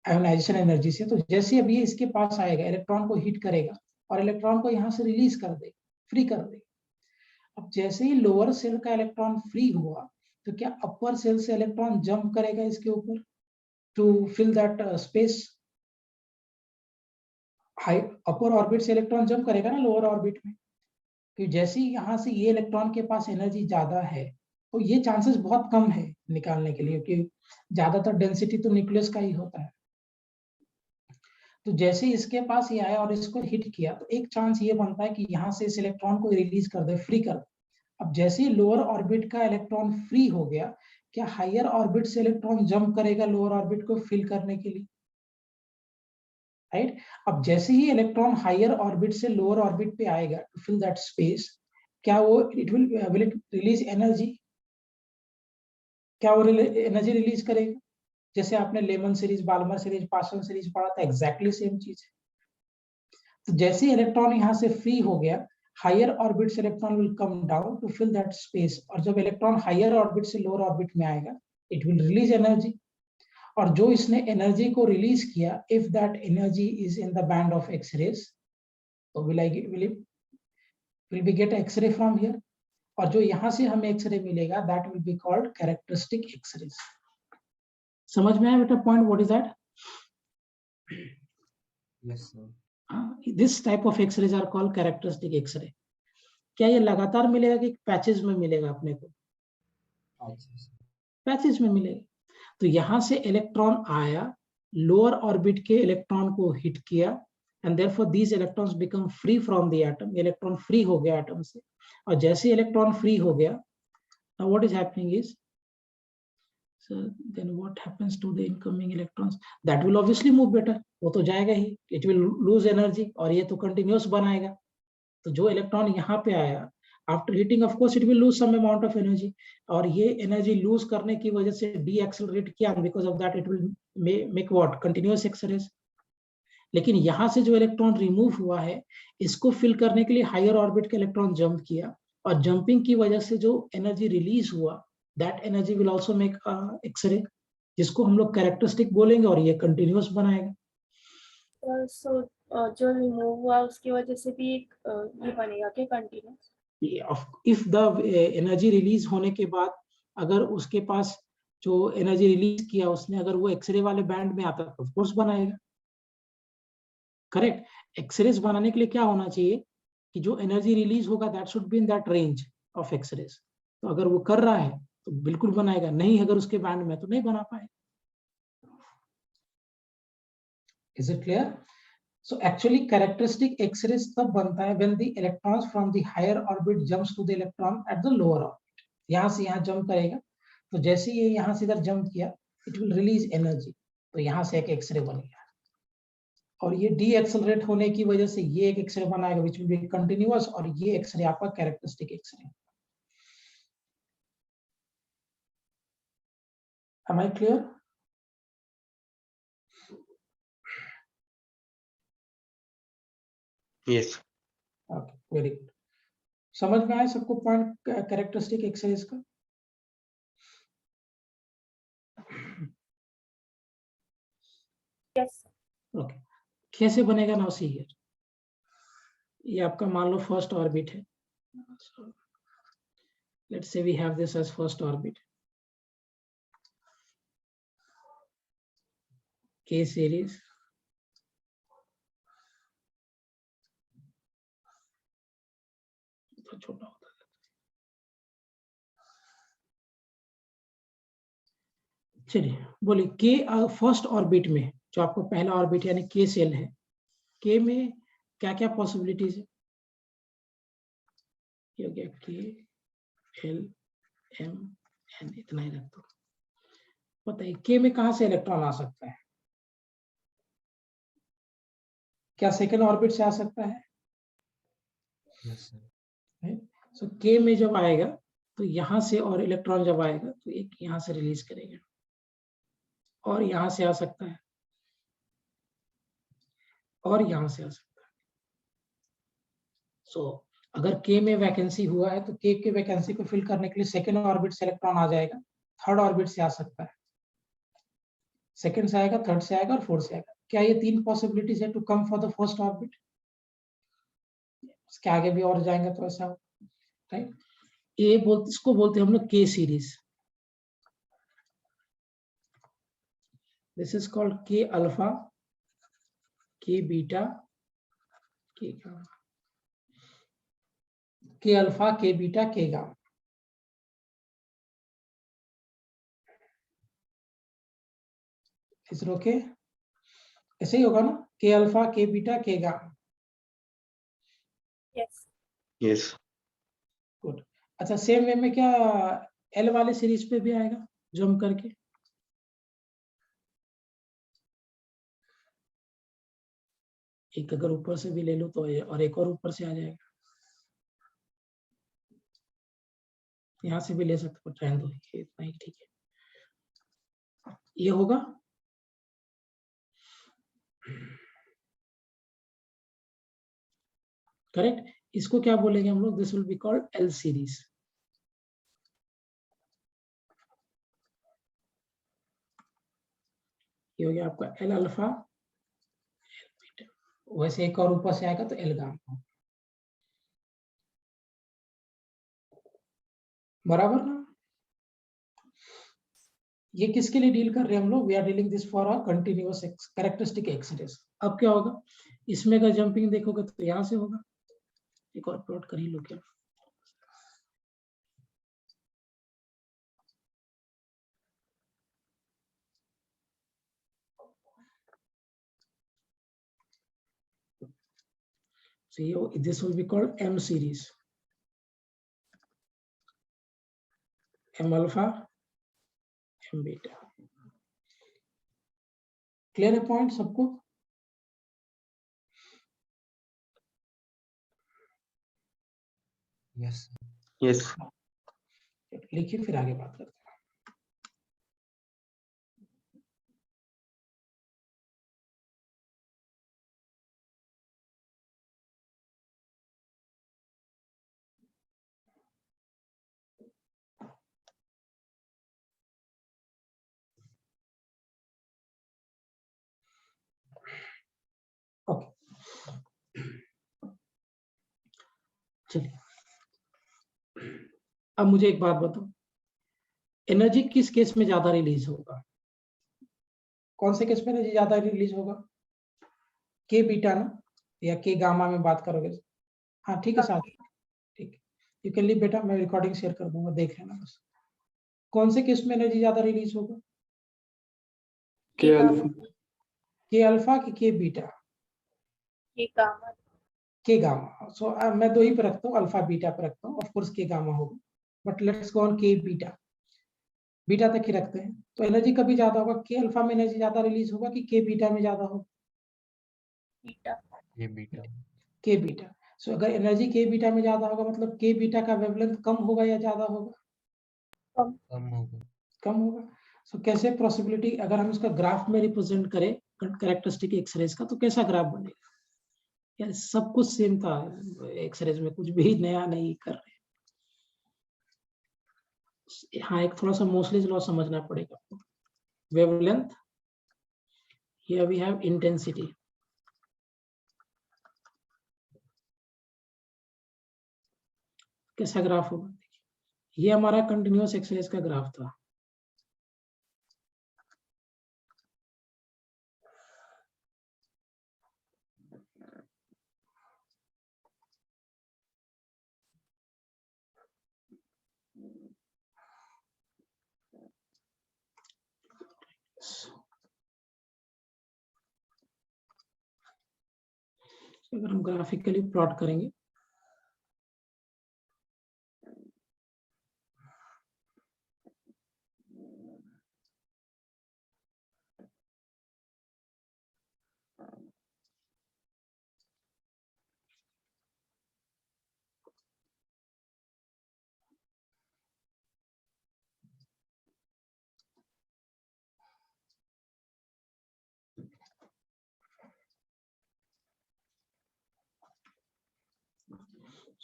आयोनाइजेशन एनर्जी से, तो जैसे अब ये इसके पास आएगा, इलेक्ट्रॉन को हिट करेगा और इलेक्ट्रॉन को यहाँ से रिलीज कर दे, फ्री कर दे। अब जैसे ही लोअर सेल का इलेक्ट्रॉन फ्री हुआ, तो क्या अपर सेल से इलेक्ट्रॉन जंप करेगा इसके ऊपर to fill that space? High upper orbit से इलेक्ट्रॉन जंप करेगा ना लोअर ऑर्बिट में, कि जैसे ही यहाँ से ये इलेक्ट्रॉन के पास एनर्जी ज्यादा है, तो ये चांसेस बहुत कम है निकालने के लिए, क्योंकि ज्यादातर डेंसिटी तो न्यूक्लियस का ही होता है। तो जैसे इसके पास ये आया और इसको हिट किया, तो एक चांस ये बनता है कि यहाँ से इस इलेक्ट्रॉन को रिलीज कर दे, फ्री कर दे। अब जैसे ही लोअर ऑर्बिट का इलेक्ट्रॉन फ्री हो गया, क्या हायर ऑर्बिट से इलेक्ट्रॉन जंप करेगा लोअर ऑर्बिट को फिल करने के लिए, राइट। अब जैसे ही इलेक्ट्रॉन हायर ऑर्बिट से लोअर ऑर्बिट पे आएगा टू फिल दैट स्पेस, क्या वो विल इट रिलीज एनर्जी? क्या वो एनर्जी रिलीज करेगा? जैसे आपने Lyman series, Balmer series, Pascal series पढ़ा था, एग्जैक्टली सेम चीज है। तो जैसे इलेक्ट्रॉन यहाँ से फ्री हो गया, हायर ऑर्बिट से electron will come down to fill that space, और जब इलेक्ट्रॉन हायर ऑर्बिट से लोअर ऑर्बिट में आएगा, इट विल रिलीज एनर्जी। और जो इसने एनर्जी को रिलीज किया, if that energy is in the band of X-rays, तो will be get x ray from here, और जो यहाँ से हमें एक्सरे मिलेगा, that will be called characteristic x rays. समझ में आया बेटा point? What is that? Yes, sir. This type of X-rays are called characteristic x ray. क्या ये लगातार मिलेगा कि पैचेज में मिलेगा अपने को? अच्छा, sir. पैचेज में मिलेगा। तो यहां से इलेक्ट्रॉन आया, लोअर ऑर्बिट के इलेक्ट्रॉन को हिट किया, and therefore these electrons become free from the atom. Electron free हो गया एटम से, और जैसे इलेक्ट्रॉन फ्री हो गया, now what is happening is, so then what happens to the incoming electrons? That will obviously move better, वो तो जाएगा ही, it will lose energy, और ये तो कंटिन्यूअस बनाएगा। तो जो इलेक्ट्रॉन यहाँ पे आया, after heating of course it will lose some amount of energy, और ये एनर्जी लूज करने की वजह से डी एक्सेलरेट किया, because of that it will make what, continuous X rays. लेकिन यहाँ से जो इलेक्ट्रॉन रिमूव हुआ है, इसको फिल करने के लिए हायर ऑर्बिट का इलेक्ट्रॉन जंप किया, और जंपिंग की वजह से जो एनर्जी रिलीज हुआ, that energy will also make X ray, जिसको हम लोग कैरेक्टरिस्टिक बोलेंगे, और ये कंटिन्यूअस बनाएगा। सो जो रिमूव हुआ उसकी वजह से भी एक ये बनेगा क्या continuous? If the energy release होने के बाद अगर उसके पास जो एनर्जी रिलीज किया उसने, अगर वो एक्सरे वाले बैंड में आता तो ऑफ कोर्स बनाएगा, करेक्ट। एक्सरेज बनाने के लिए क्या होना चाहिए कि जो एनर्जी रिलीज होगा that should be in that range of X-rays. तो अगर वो कर रहा है तो बिल्कुल बनाएगा, नहीं अगर उसके बैंड में तो नहीं बना पाएगा। Is it clear? So actually characteristic X-rays तब बनता है when the electrons from the higher orbit jumps to the electron at the lower orbit. यहाँ से यहाँ जंप करेगा, तो जैसे ये यहाँ से इधर जंप किया, it will release energy, तो यहाँ से एक एक्सरे बन गया, और ये डी एक्सेलरेट होने की वजह से ये एक एक्सरे बनाएगा which will be continuous, और ये एक्सरे आपका characteristic X ray. Am I clear? Yes. Okay, very good. समझ में आया सबको पॉइंट कैरेक्टरिस्टिक एक्सरेज का? Yes. ओके, कैसे बनेगा नाउ सी हियर, ये आपका मान लो फर्स्ट ऑर्बिट है, let's say we have this as first orbit, K series तो छोटा होता है। चलिए बोलिए K फर्स्ट ऑर्बिट में जो आपको पहला ऑर्बिट यानी K सेल है, K में क्या क्या पॉसिबिलिटीज है? ये हो गया K L M N, इतना ही रख दो। बताइए K में कहां से इलेक्ट्रॉन आ सकता है? क्या सेकेंड ऑर्बिट से आ सकता है? Yes, sir. सो K में जब आएगा तो यहां से, और इलेक्ट्रॉन जब आएगा तो एक यहां से रिलीज करेगा और यहां से आ सकता है और यहां से आ सकता है। सो अगर K में वैकेंसी हुआ है तो K के वैकेंसी को फिल करने के लिए सेकेंड ऑर्बिट से इलेक्ट्रॉन आ जाएगा, थर्ड ऑर्बिट से आ सकता है, सेकेंड से आएगा, थर्ड से आएगा और फोर्थ से आएगा। क्या ये तीन पॉसिबिलिटीज है to come for the first orbit? इसके आगे भी और जाएंगे तो ऐसा राइट। ये बोलते, इसको बोलते हैं हम लोग K series. This is called K alpha, K beta, K gamma, K alpha, K beta, K gamma. इस रोके ऐसे ही होगा ना, K alpha, K beta, K gamma. Yes. Yes. Good. अच्छा, सेम वे में क्या L वाले सीरीज पे भी आएगा जम करके? एक अगर ऊपर से भी ले लो तो और एक और ऊपर से आ जाएगा, यहाँ से भी ले सकते हो, रहने दो, ये इतना ही ठीक है। ये होगा करेक्ट। इसको क्या बोलेंगे हम लोग? This will be called L series. ये हो गया आपका L अल्फा, L बीटा, वैसे एक और ऊपर से आएगा तो L गामा। बराबर ना? ये किसके लिए डील कर रहे हैं हम लोग? We are dealing this for a continuous characteristic X rays. अब क्या होगा, इसमें अगर जंपिंग देखोगे तो यहाँ से होगा, एक और प्लॉट कर ही लो क्या। So this will be called M series, M alpha, M beta। Clear है पॉइंट सबको? Yes, sir. Yes. लिखिए फिर आगे बात करते हैं। ओके, चलिए अब मुझे एक बात बताओ, एनर्जी किस केस में ज्यादा रिलीज होगा? कौन से केस में एनर्जी ज्यादा रिलीज होगा? के बीटा ना, या के गामा में बात करोगे? हाँ ठीक है साथ, ठीक है, यू कैन लीव बेटा, मैं रिकॉर्डिंग शेयर कर दूंगा, देख लेना बस। कौन से केस में एनर्जी ज्यादा रिलीज होगा? K alpha. के अल्फा की के बीटा? K gamma. के गामा। सो मैं दो ही पे रखता हूँ, अल्फा बीटा पे रखता हूँ, ऑफ कोर्स के गामा होगा, बट लेट्स गो ऑन के बीटा, बीटा तक ही रखते हैं। तो एनर्जी कभी ज्यादा होगा, के अल्फा में एनर्जी ज्यादा रिलीज होगा कि के बीटा में ज्यादा होगा? Beta. K beta. के बीटा। सो अगर एनर्जी के बीटा में ज्यादा होगा मतलब के बीटा का वेवलेंथ कम होगा या ज्यादा होगा? कम होगा। कम होगा। सो कैसे पॉसिबिलिटी, अगर हम इसका ग्राफ में रिप्रेजेंट करें कैरेक्टरिस्टिक एक्सरेज का, तो कैसा ग्राफ बनेगा? यार सब कुछ सेम था एक्सरेज में, कुछ भी नया नहीं कर रहे। हाँ, एक थोड़ा सा मोस्टली लॉ समझना पड़ेगा आपको। Wavelength, here we have intensity. कैसा ग्राफ होगा? ये हमारा कंटिन्यूअस एक्सरेज का ग्राफ था। अगर हम ग्राफिकली प्लॉट करेंगे,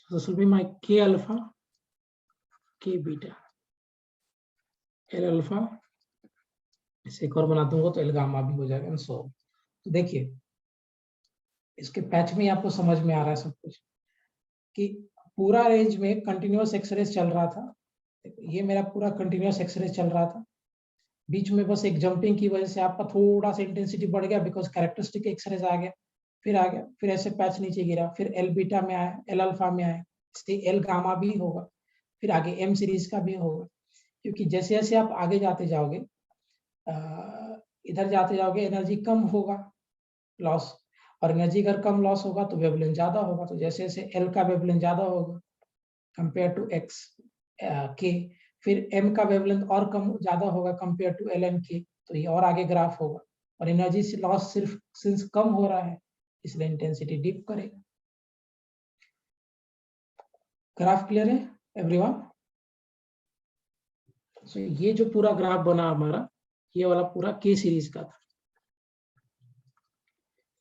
so this will be my k alpha, k beta, l alpha, इसे एक और बना दूंगा तो l गामा भी हो जाएगा। एंड सो तो देखिए इसके पैच में आपको समझ में आ रहा है सब कुछ कि पूरा रेंज में कंटिन्यूअस एक्सरेज चल रहा था। ये मेरा पूरा कंटिन्यूअस एक्सरेज चल रहा था, बीच में बस एक जंपिंग की वजह से आपका थोड़ा सा इंटेंसिटी बढ़ गया बिकॉज कैरेक्टरिस्टिक एक्सरेज आ गया, फिर ऐसे पैच नीचे गिरा, फिर एल बीटा में आया, एल अल्फा में आया, इसलिए एल गामा भी होगा, फिर आगे एम सीरीज का भी होगा। क्योंकि जैसे जैसे आप आगे जाते जाओगे, इधर जाते जाओगे, एनर्जी कम होगा लॉस, और एनर्जी अगर कम लॉस होगा तो वेवलेंथ ज्यादा होगा। तो जैसे जैसे एल का वेवलेंथ ज्यादा होगा कंपेयर टू एक्स के, फिर एम का वेवलेंथ और कम ज्यादा होगा कंपेयर टू एल एंड के, तो ये और आगे ग्राफ होगा। और एनर्जी लॉस सिर्फ सिंस कम हो रहा है इसलिए इंटेंसिटी डिप करेगा। ग्राफ क्लियर है एवरीवन? सो ये जो पूरा ग्राफ बना हमारा, ये वाला पूरा के सीरीज का था।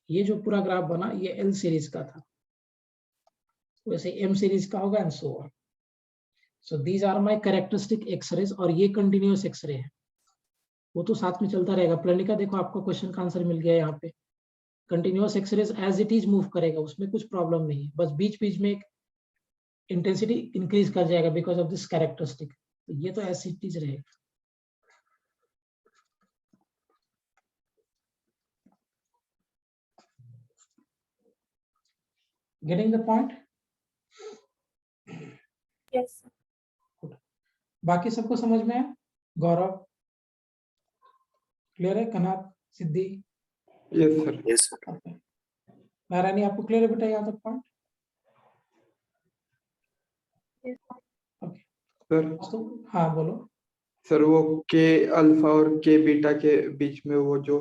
ये जो पूरा ग्राफ बना ये एल सीरीज का था, वैसे एम सीरीज का होगा and so on. So these are my characteristic X rays, और ये कंटिन्यूअस एक्सरे है, वो तो साथ में चलता रहेगा। प्रणिका देखो आपको क्वेश्चन का आंसर मिल गया यहाँ पे। Continuous X rays as it is move करेगा, उसमें कुछ प्रॉब्लम नहीं है, बस बीच बीच में एक इंटेंसिटी इंक्रीज कर जाएगा बिकॉज ऑफ दिस कैरेक्टरिस्टिक। तो ये तो एज इट इज रहेगा। Getting the point? यस बाकी सबको समझ में है? गौरव क्लियर है? Kanat, Siddhi? Yes sir. Yes sir. Narayani आपको क्लियर है बेटा यहाँ तक पॉइंट? ओके सर हाँ बोलो। सर वो के अल्फा और के बीटा के बीच में वो जो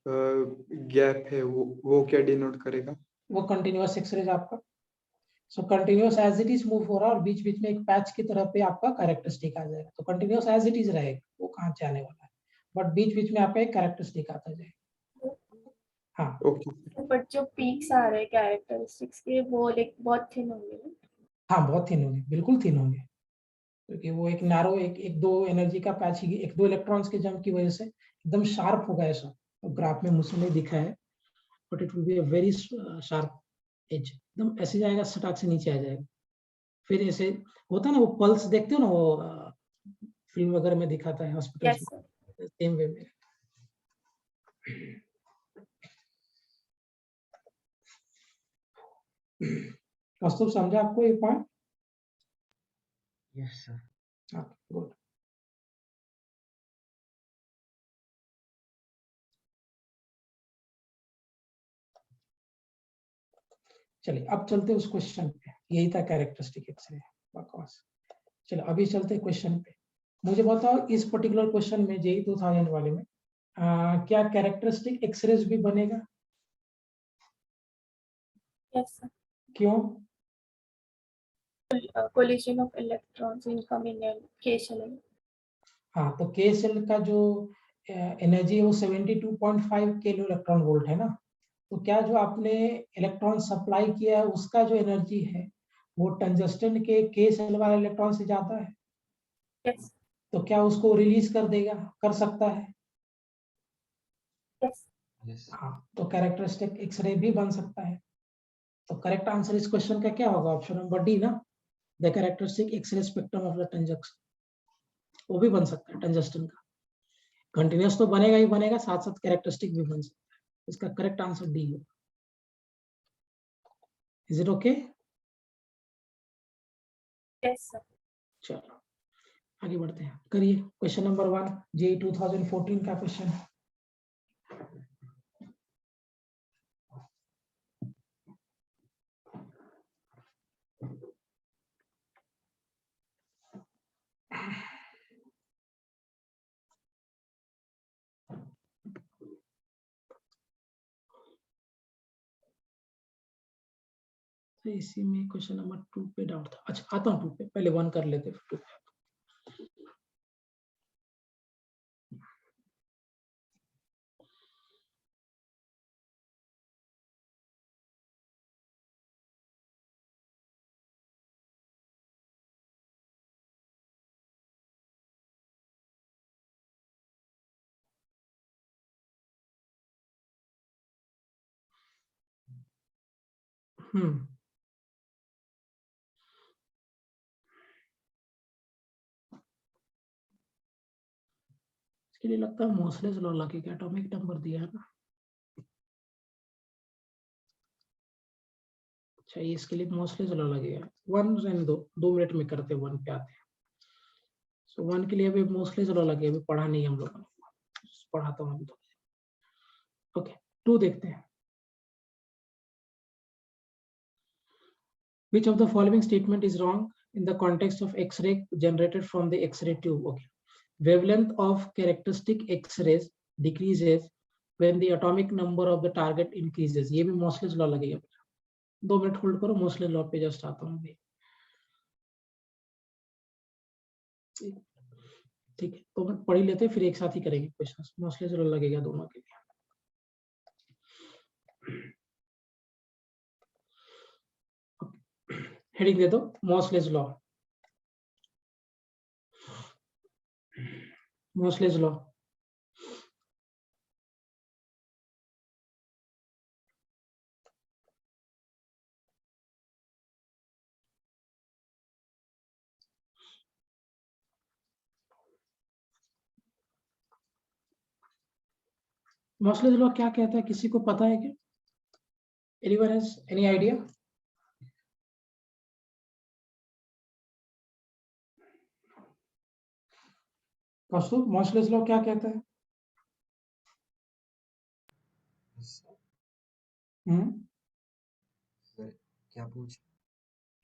गैप है वो क्या डिनोट करेगा? वो कंटिन्यूअस एक्सरेज आपका। So continuous as it is move हो रहा है और बीच बीच में एक पैच की तरह पे आपका कैरेक्टरिस्टिक आ जाएगा। तो कंटिन्यूअस एज इट इज रहेगा, वो कहाँ से आने वाला है, बट बीच बीच में आपका एक कैरेक्टरिस्टिक आता जाएगा। हाँ ओके। बट जो पीक्स आ रहे हैं कैरेक्टरिस्टिक्स के वो लाइक बहुत थिन होंगे ना? हाँ बहुत थिन होंगे, बिल्कुल थिन होंगे, क्योंकि वो एक नैरो एक दो एनर्जी का पैच ही, एक दो इलेक्ट्रॉन्स के जंप की वजह से एकदम शार्प होगा ऐसा। तो ग्राफ में मुझसे नहीं दिखा है but it will be a very sharp edge, एकदम ऐसे जाएगा, सटाक से नीचे आ जाएगा। फिर ऐसे होता है ना, वो पल्स देखते हो ना, वो फिल्म वगैरह में दिखाता है hospital yes sir. Same way में। कौस्तुभ समझा आपको ये पॉइंट? Yes sir. गुड। चलिए अब चलते उस क्वेश्चन पे, यही था कैरेक्टरिस्टिक एक्सरे, बकवास। चलो अभी चलते क्वेश्चन पे। मुझे बताओ इस पर्टिकुलर क्वेश्चन में जेई 2000 वाले में क्या कैरेक्टरिस्टिक एक्सरेज भी बनेगा? Yes sir. क्यों? collision of electrons incoming and k shell. हाँ तो के सेल का जो एनर्जी है वो 72.5 किलो इलेक्ट्रॉन वोल्ट है ना, तो क्या जो आपने इलेक्ट्रॉन सप्लाई किया है उसका जो एनर्जी है वो टंजस्टन के k शेल वाले इलेक्ट्रॉन से ज्यादा है, Yes. तो क्या उसको रिलीज कर देगा, कर सकता है? Yes. Yes. हाँ, तो कैरेक्टरिस्टिक एक्सरे भी बन सकता है। तो करेक्ट आंसर इस क्वेश्चन का क्या होगा? ऑप्शन नंबर डी ना, the characteristic x ray spectrum of the tungsten, वो भी बन सकता है टंजस्टन का। कंटिन्यूस तो बनेगा ही बनेगा, साथ साथ कैरेक्टरिस्टिक भी बन सकता है। इसका करेक्ट आंसर डी होगा। Is it okay? Yes, sir. चलो आगे बढ़ते हैं, करिए क्वेश्चन नंबर 1, जेईई 2014 का क्वेश्चन। तो इसी में क्वेश्चन नंबर 2 पे डाउट था। अच्छा आता हूँ 2 पे, पहले 1 कर लेते फिर 2 पे। इसके लिए लगता है मोसलेस लॉ लगे, एटॉमिक नंबर दिया है ना। अच्छा ये इसके लिए मोसलेस लॉ लगेगा। 1 रहने दो, 2 मिनट में करते 1 पे आते हैं। सो 1 के लिए अभी मोसलेस लॉ लगे, अभी पढ़ा नहीं हम लोगों ने, पढ़ाता हूँ अभी तो। ओके 2 देखते हैं। Which of the following statement is wrong in the context of X-ray generated from the X-ray tube? Okay. Wavelength of characteristic X-rays decreases when the atomic number of the target increases. ये भी मोसलेस law लगेगा। 2 minute hold करो, मोसलेस law पे just आता हूँ अभी। ठीक है, 2 मिनट पढ़ ही लेते, फिर एक साथ ही करेंगे क्वेश्चंस। मोसलेस लॉ लगेगा दोनों के लिए। हेडिंग दे दो, मोसलेस लॉ। मोसलेस लॉ मोसलेस लॉ क्या कहता है, किसी को पता है क्या? Anyone has any idea? Kaustubh, Moseley's law क्या कहता है? सर क्या पूछ?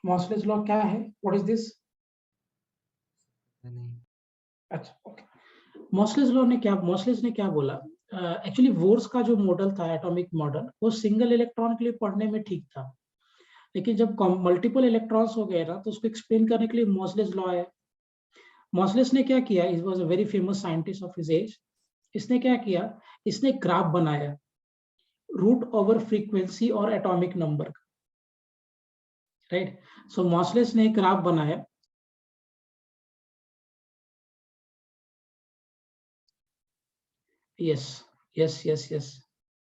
मोसलेस लॉ क्या है? What is this? नहीं। अच्छा ओके। मोसलेस लॉ ने क्या, मोसलेस ने क्या बोला? एक्चुअली वोर्स का जो मॉडल था, एटॉमिक मॉडल, वो सिंगल इलेक्ट्रॉन के लिए पढ़ने में ठीक था, लेकिन जब मल्टीपल इलेक्ट्रॉन्स हो गए ना, तो उसको एक्सप्लेन करने के लिए मोसलेस लॉ है। मोसलेस ने क्या किया, it was a very famous scientist of his age. इसने क्या किया, इसने ग्राफ बनाया रूट ओवर फ्रीक्वेंसी और एटॉमिक नंबर का, राइट। सो मोसलेस ने एक ग्राफ बनाया, yes yes yes yes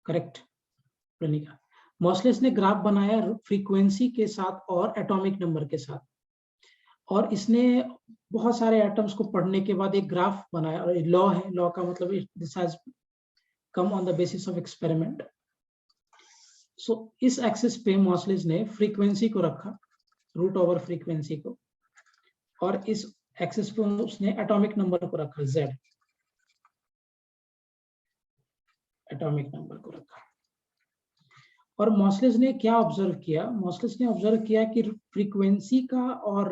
correct Pranika. Moseley's ने ग्राफ बनाया फ्रीक्वेंसी के साथ और एटॉमिक नंबर के साथ, और इसने बहुत सारे एटम्स को पढ़ने के बाद एक ग्राफ बनाया। और लॉ है, लॉ का मतलब this has come on the basis of experiment. So इस एक्सिस पे मोसलेस ने फ्रीक्वेंसी को रखा, रूट ओवर फ्रीक्वेंसी को, और इस एक्सिस पे उसने एटॉमिक नंबर को रखा, z एटॉमिक नंबर को रखा। और मोसलेस ने क्या ऑब्जर्व किया, मोसलेस ने ऑब्जर्व किया कि फ्रीक्वेंसी का और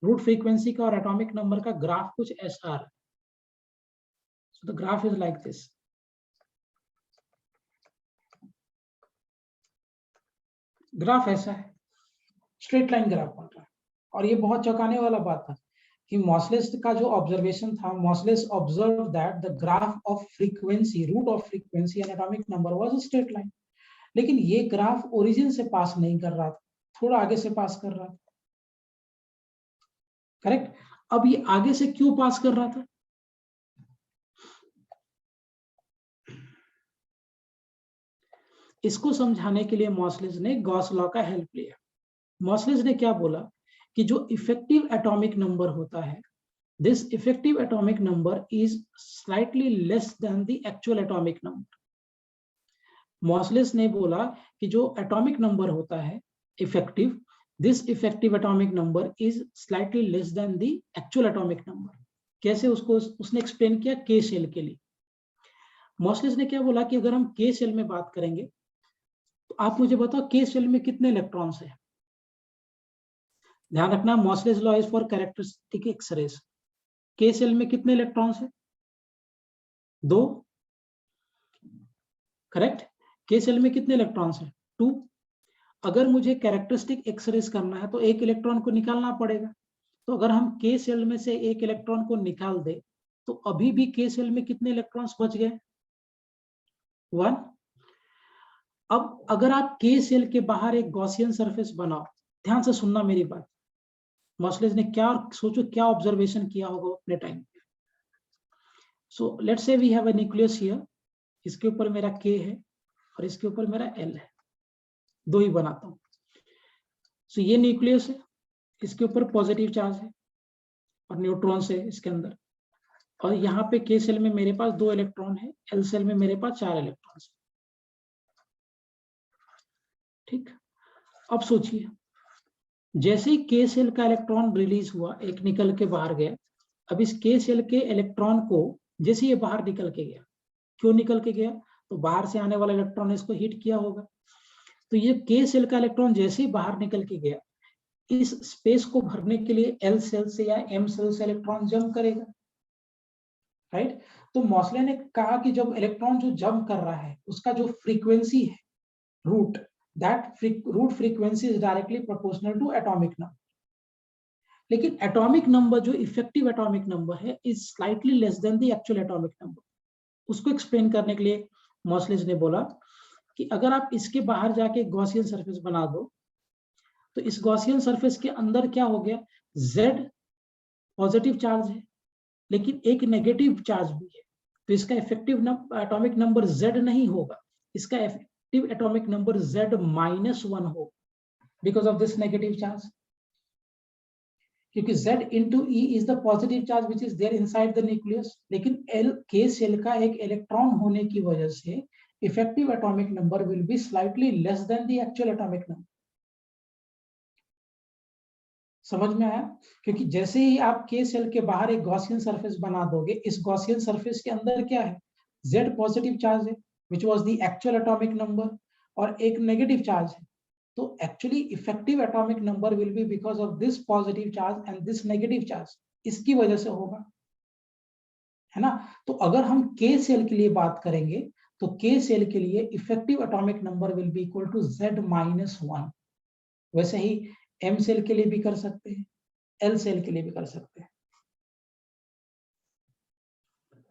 रूट फ्रीक्वेंसी का और एटॉमिक नंबर का ग्राफ कुछ ऐसा है। So the graph is like this. Graph ऐसा है, स्ट्रेट लाइन ग्राफ बन रहा है। और ये बहुत चौंकाने वाला बात था कि मोसलेस का जो ऑब्जर्वेशन था, Moseley's observe that the graph of frequency, root of frequency and atomic number was a straight line. लेकिन ये ग्राफ ओरिजिन से पास नहीं कर रहा था, थोड़ा आगे से पास कर रहा था, करेक्ट। अब ये आगे से क्यों पास कर रहा था? इसको समझाने के लिए मॉसलिस ने गॉस लॉ का हेल्प लिया। मॉसलिस ने क्या बोला कि जो इफेक्टिव एटॉमिक नंबर होता है, this effective atomic number is slightly less than the actual atomic number. मॉसलिस ने बोला कि जो एटॉमिक नंबर होता है effective, this effective atomic number is slightly less than the actual atomic number. कैसे उसको उसने एक्सप्लेन किया के शेल के लिए। मॉसलिस ने क्या बोला कि अगर हम के शेल में बात करेंगे तो आप मुझे बताओ के शेल में कितने इलेक्ट्रॉन्स है। ध्यान रखना, Moseley's law is for characteristic x rays. K shell में कितने इलेक्ट्रॉन्स है? 2, करेक्ट। के शेल में कितने इलेक्ट्रॉन्स है? 2। अगर मुझे कैरेक्टरिस्टिक एक्स-रेज करना है तो एक इलेक्ट्रॉन को निकालना पड़ेगा। तो अगर हम के शेल में से एक इलेक्ट्रॉन को निकाल दे तो अभी भी के शेल में कितने इलेक्ट्रॉन्स बच गए? 1। अब अगर आप के शेल के बाहर एक गॉसियन सरफेस बनाओ, ध्यान से सुनना मेरी बात। मॉसलिस ने क्या, सोचो क्या ऑब्जर्वेशन किया होगा अपने टाइम पे। So let's say we have a nucleus here, इसके ऊपर मेरा के है और इसके ऊपर मेरा एल है, 2 ही बनाता हूँ। सो ये न्यूक्लियस है, इसके ऊपर पॉजिटिव चार्ज है और न्यूट्रॉन्स है इसके अंदर, और यहाँ पे के सेल में मेरे पास 2 इलेक्ट्रॉन है, एल सेल में मेरे पास 4 इलेक्ट्रॉन्स। ठीक, अब सोचिए जैसे ही के सेल का इलेक्ट्रॉन रिलीज हुआ, एक निकल के बाहर गया। अब इस के सेल के इलेक्ट्रॉन को जैसे ये बाहर निकल के गया, क्यों निकल के गया? तो बाहर से आने वाला इलेक्ट्रॉन इसको हिट किया होगा। तो ये के सेल का इलेक्ट्रॉन जैसे ही बाहर निकल के गया, इस स्पेस को भरने के लिए एल सेल से या एम सेल से इलेक्ट्रॉन जंप करेगा, राइट। तो मॉसले ने कहा कि जब इलेक्ट्रॉन जो जंप कर रहा है उसका जो फ्रीक्वेंसी है root, that root frequency is directly proportional to atomic number. लेकिन atomic number जो effective atomic number है is slightly less than the actual atomic number. उसको explain करने के लिए मॉसलिस ने बोला कि अगर आप इसके बाहर जाके गॉसियन सरफेस बना दो तो इस गॉसियन सरफेस के अंदर क्या हो गया, Z पॉजिटिव चार्ज है लेकिन एक नेगेटिव चार्ज भी है, तो इसका इफेक्टिव एटॉमिक नंबर Z नहीं होगा, इसका atomic number Z-1 हो because of this negative charge, क्योंकि Z into E is the positive charge which is there inside the nucleus, लेकिन L K सेल का एक इलेक्ट्रॉन होने की वजह से effective atomic number will be slightly less than the actual atomic number. समझ में आया? क्योंकि जैसे ही आप K सेल के बाहर एक गॉसियन सरफेस बना दोगे, इस गॉसियन सरफेस के अंदर क्या है, Z पॉजिटिव चार्ज है which was the actual atomic number, और एक नेगेटिव चार्ज है, तो actually effective atomic number will B because of this positive charge and this negative charge, इसकी वजह से होगा, है ना। तो अगर हम के सेल के लिए बात करेंगे तो के सेल के लिए effective atomic number will be equal to Z-1। वैसे ही एम सेल के लिए भी कर सकते हैं, एल सेल के लिए भी कर सकते हैं।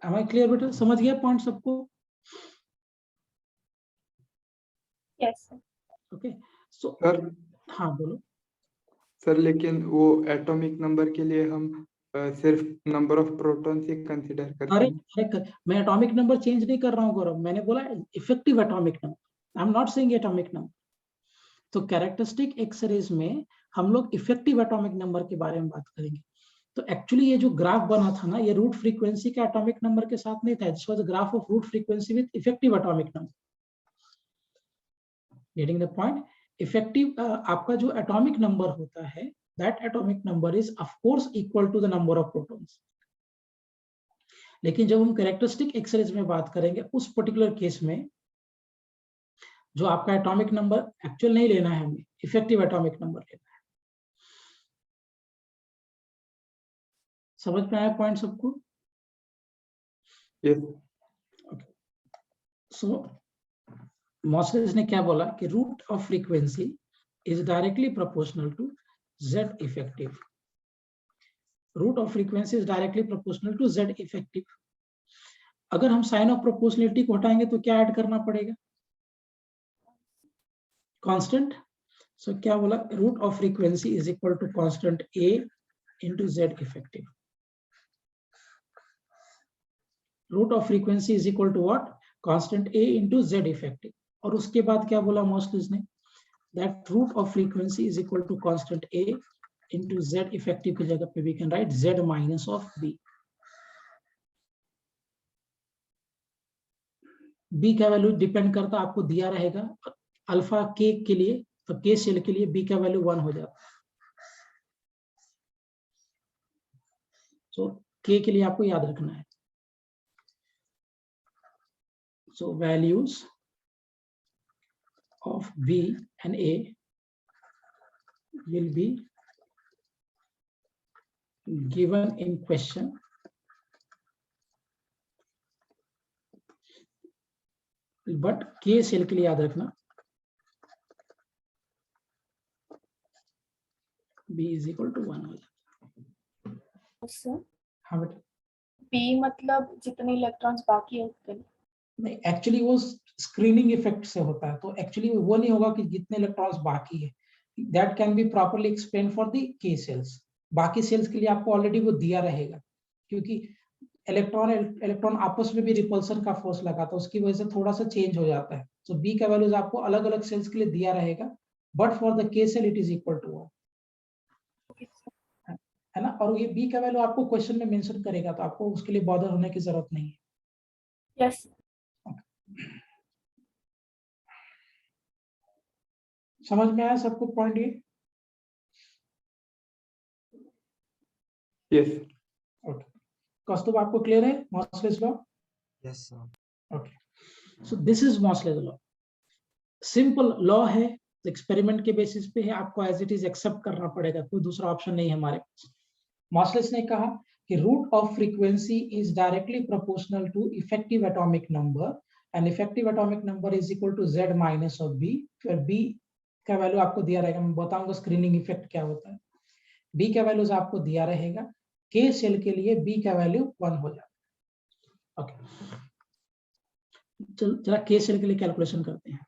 Am I clear बेटा? समझ गया पॉइंट सबको? Yes. Okay. So, सर, हाँ बोलो सर लेकिन वो एटॉमिक नंबर के लिए हम सिर्फ number of protons he consider करते हैं। मैं एटॉमिक नंबर चेंज नहीं कर रहा हूँ गौरव, मैंने बोला effective atomic number, I am not saying atomic number. तो कैरेक्टरिस्टिक एक्स-रेज में हम लोग इफेक्टिव एटॉमिक नंबर के बारे में बात करेंगे। तो एक्चुअली ये जो ग्राफ बना था ना, ये रूट फ्रीक्वेंसी का एटॉमिक नंबर के साथ नहीं था, this was the graph of root frequency with effective atomic number. Getting the point? Effective आपका जो एटॉमिक नंबर होता है, that atomic number is of course equal to the number of protons. लेकिन जब हम कैरेक्टरिस्टिक एक्स-रेज में बात करेंगे, उस पर्टिकुलर केस में जो आपका एटॉमिक नंबर एक्चुअल नहीं लेना है, हमें इफेक्टिव एटॉमिक नंबर लेना है। समझ में आया पॉइंट सबको? Yes. सो मॉसलिस ने क्या बोला कि root of frequency is directly proportional to Z effective. Root of frequency is directly proportional to Z effective. अगर हम साइन ऑफ प्रोपोर्शनलिटी को हटाएंगे तो क्या ऐड करना पड़ेगा? कांस्टेंट, सो क्या बोला, root of frequency is equal to constant A into Z effective. Root of frequency is equal to what, constant A into Z effective. और उसके बाद क्या बोला मोस्टलिस ने, that root of frequency is equal to constant A into Z effective की जगह पे we can write Z minus of B. B का वैल्यू डिपेंड करता आपको दिया रहेगा अल्फा के लिए, तो के सेल के लिए बी का वैल्यू 1 हो जाता है। सो के लिए आपको याद रखना है, so values of B and A will be given in question, but K shell के लिए याद रखना b is equal to 1 हो जाता है। हाँ बेटा, बी मतलब जितने इलेक्ट्रॉन्स बाकी है उतने। नहीं, एक्चुअली वो स्क्रीनिंग इफेक्ट से होता है, तो एक्चुअली वो नहीं होगा कि जितने इलेक्ट्रॉन्स बाकी है, that can be properly explain for the के सेल्स। बाकी सेल्स के लिए आपको ऑलरेडी वो दिया रहेगा, क्योंकि इलेक्ट्रॉन आपस में भी रिपल्सन का फोर्स लगाता है, उसकी वजह से थोड़ा सा चेंज हो जाता है। तो बी का वैल्यूज आपको अलग अलग सेल्स के लिए दिया रहेगा, but for the K shell it is equal to 1, है ना। और ये बी का वैल्यू आपको क्वेश्चन में मेंशन करेगा, तो आपको उसके लिए बॉदर होने की जरूरत नहीं है। यस। समझ में आया सबको पॉइंट ये? यस। ओके, कौस्तुभ आपको क्लियर है Moseley's law? Yes sir. Okay, so this is Moseley's law, simple law है, एक्सपेरिमेंट के बेसिस पे है, आपको एज इट इज एक्सेप्ट करना पड़ेगा, कोई दूसरा ऑप्शन नहीं है हमारे पास। मॉसलेस ने कहा कि root of frequency is directly proportional to effective atomic number and effective atomic number is equal to z minus of b। फिर b का वैल्यू आपको दिया रहेगा, मैं बताऊंगा स्क्रीनिंग इफेक्ट क्या होता है। b का वैल्यूज आपको दिया रहेगा, k सेल के लिए b का वैल्यू 1 हो जाता है। ओके, चला k सेल के लिए कैलकुलेशन करते हैं।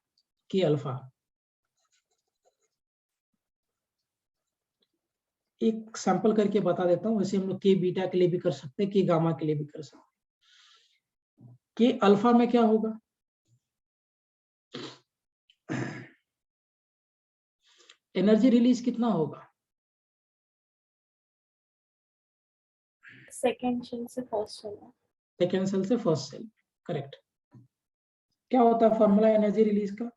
k अल्फा, एक सैंपल करके बता देता हूँ, वैसे हम लोग के बीटा के लिए भी कर सकते हैं, के गामा के लिए भी कर सकते हैं। के अल्फा में क्या होगा, एनर्जी रिलीज कितना होगा? सेकेंड सेल से फर्स्ट सेल। सेकेंड सेल से फर्स्ट सेल, करेक्ट। क्या होता है फॉर्मूला एनर्जी रिलीज का?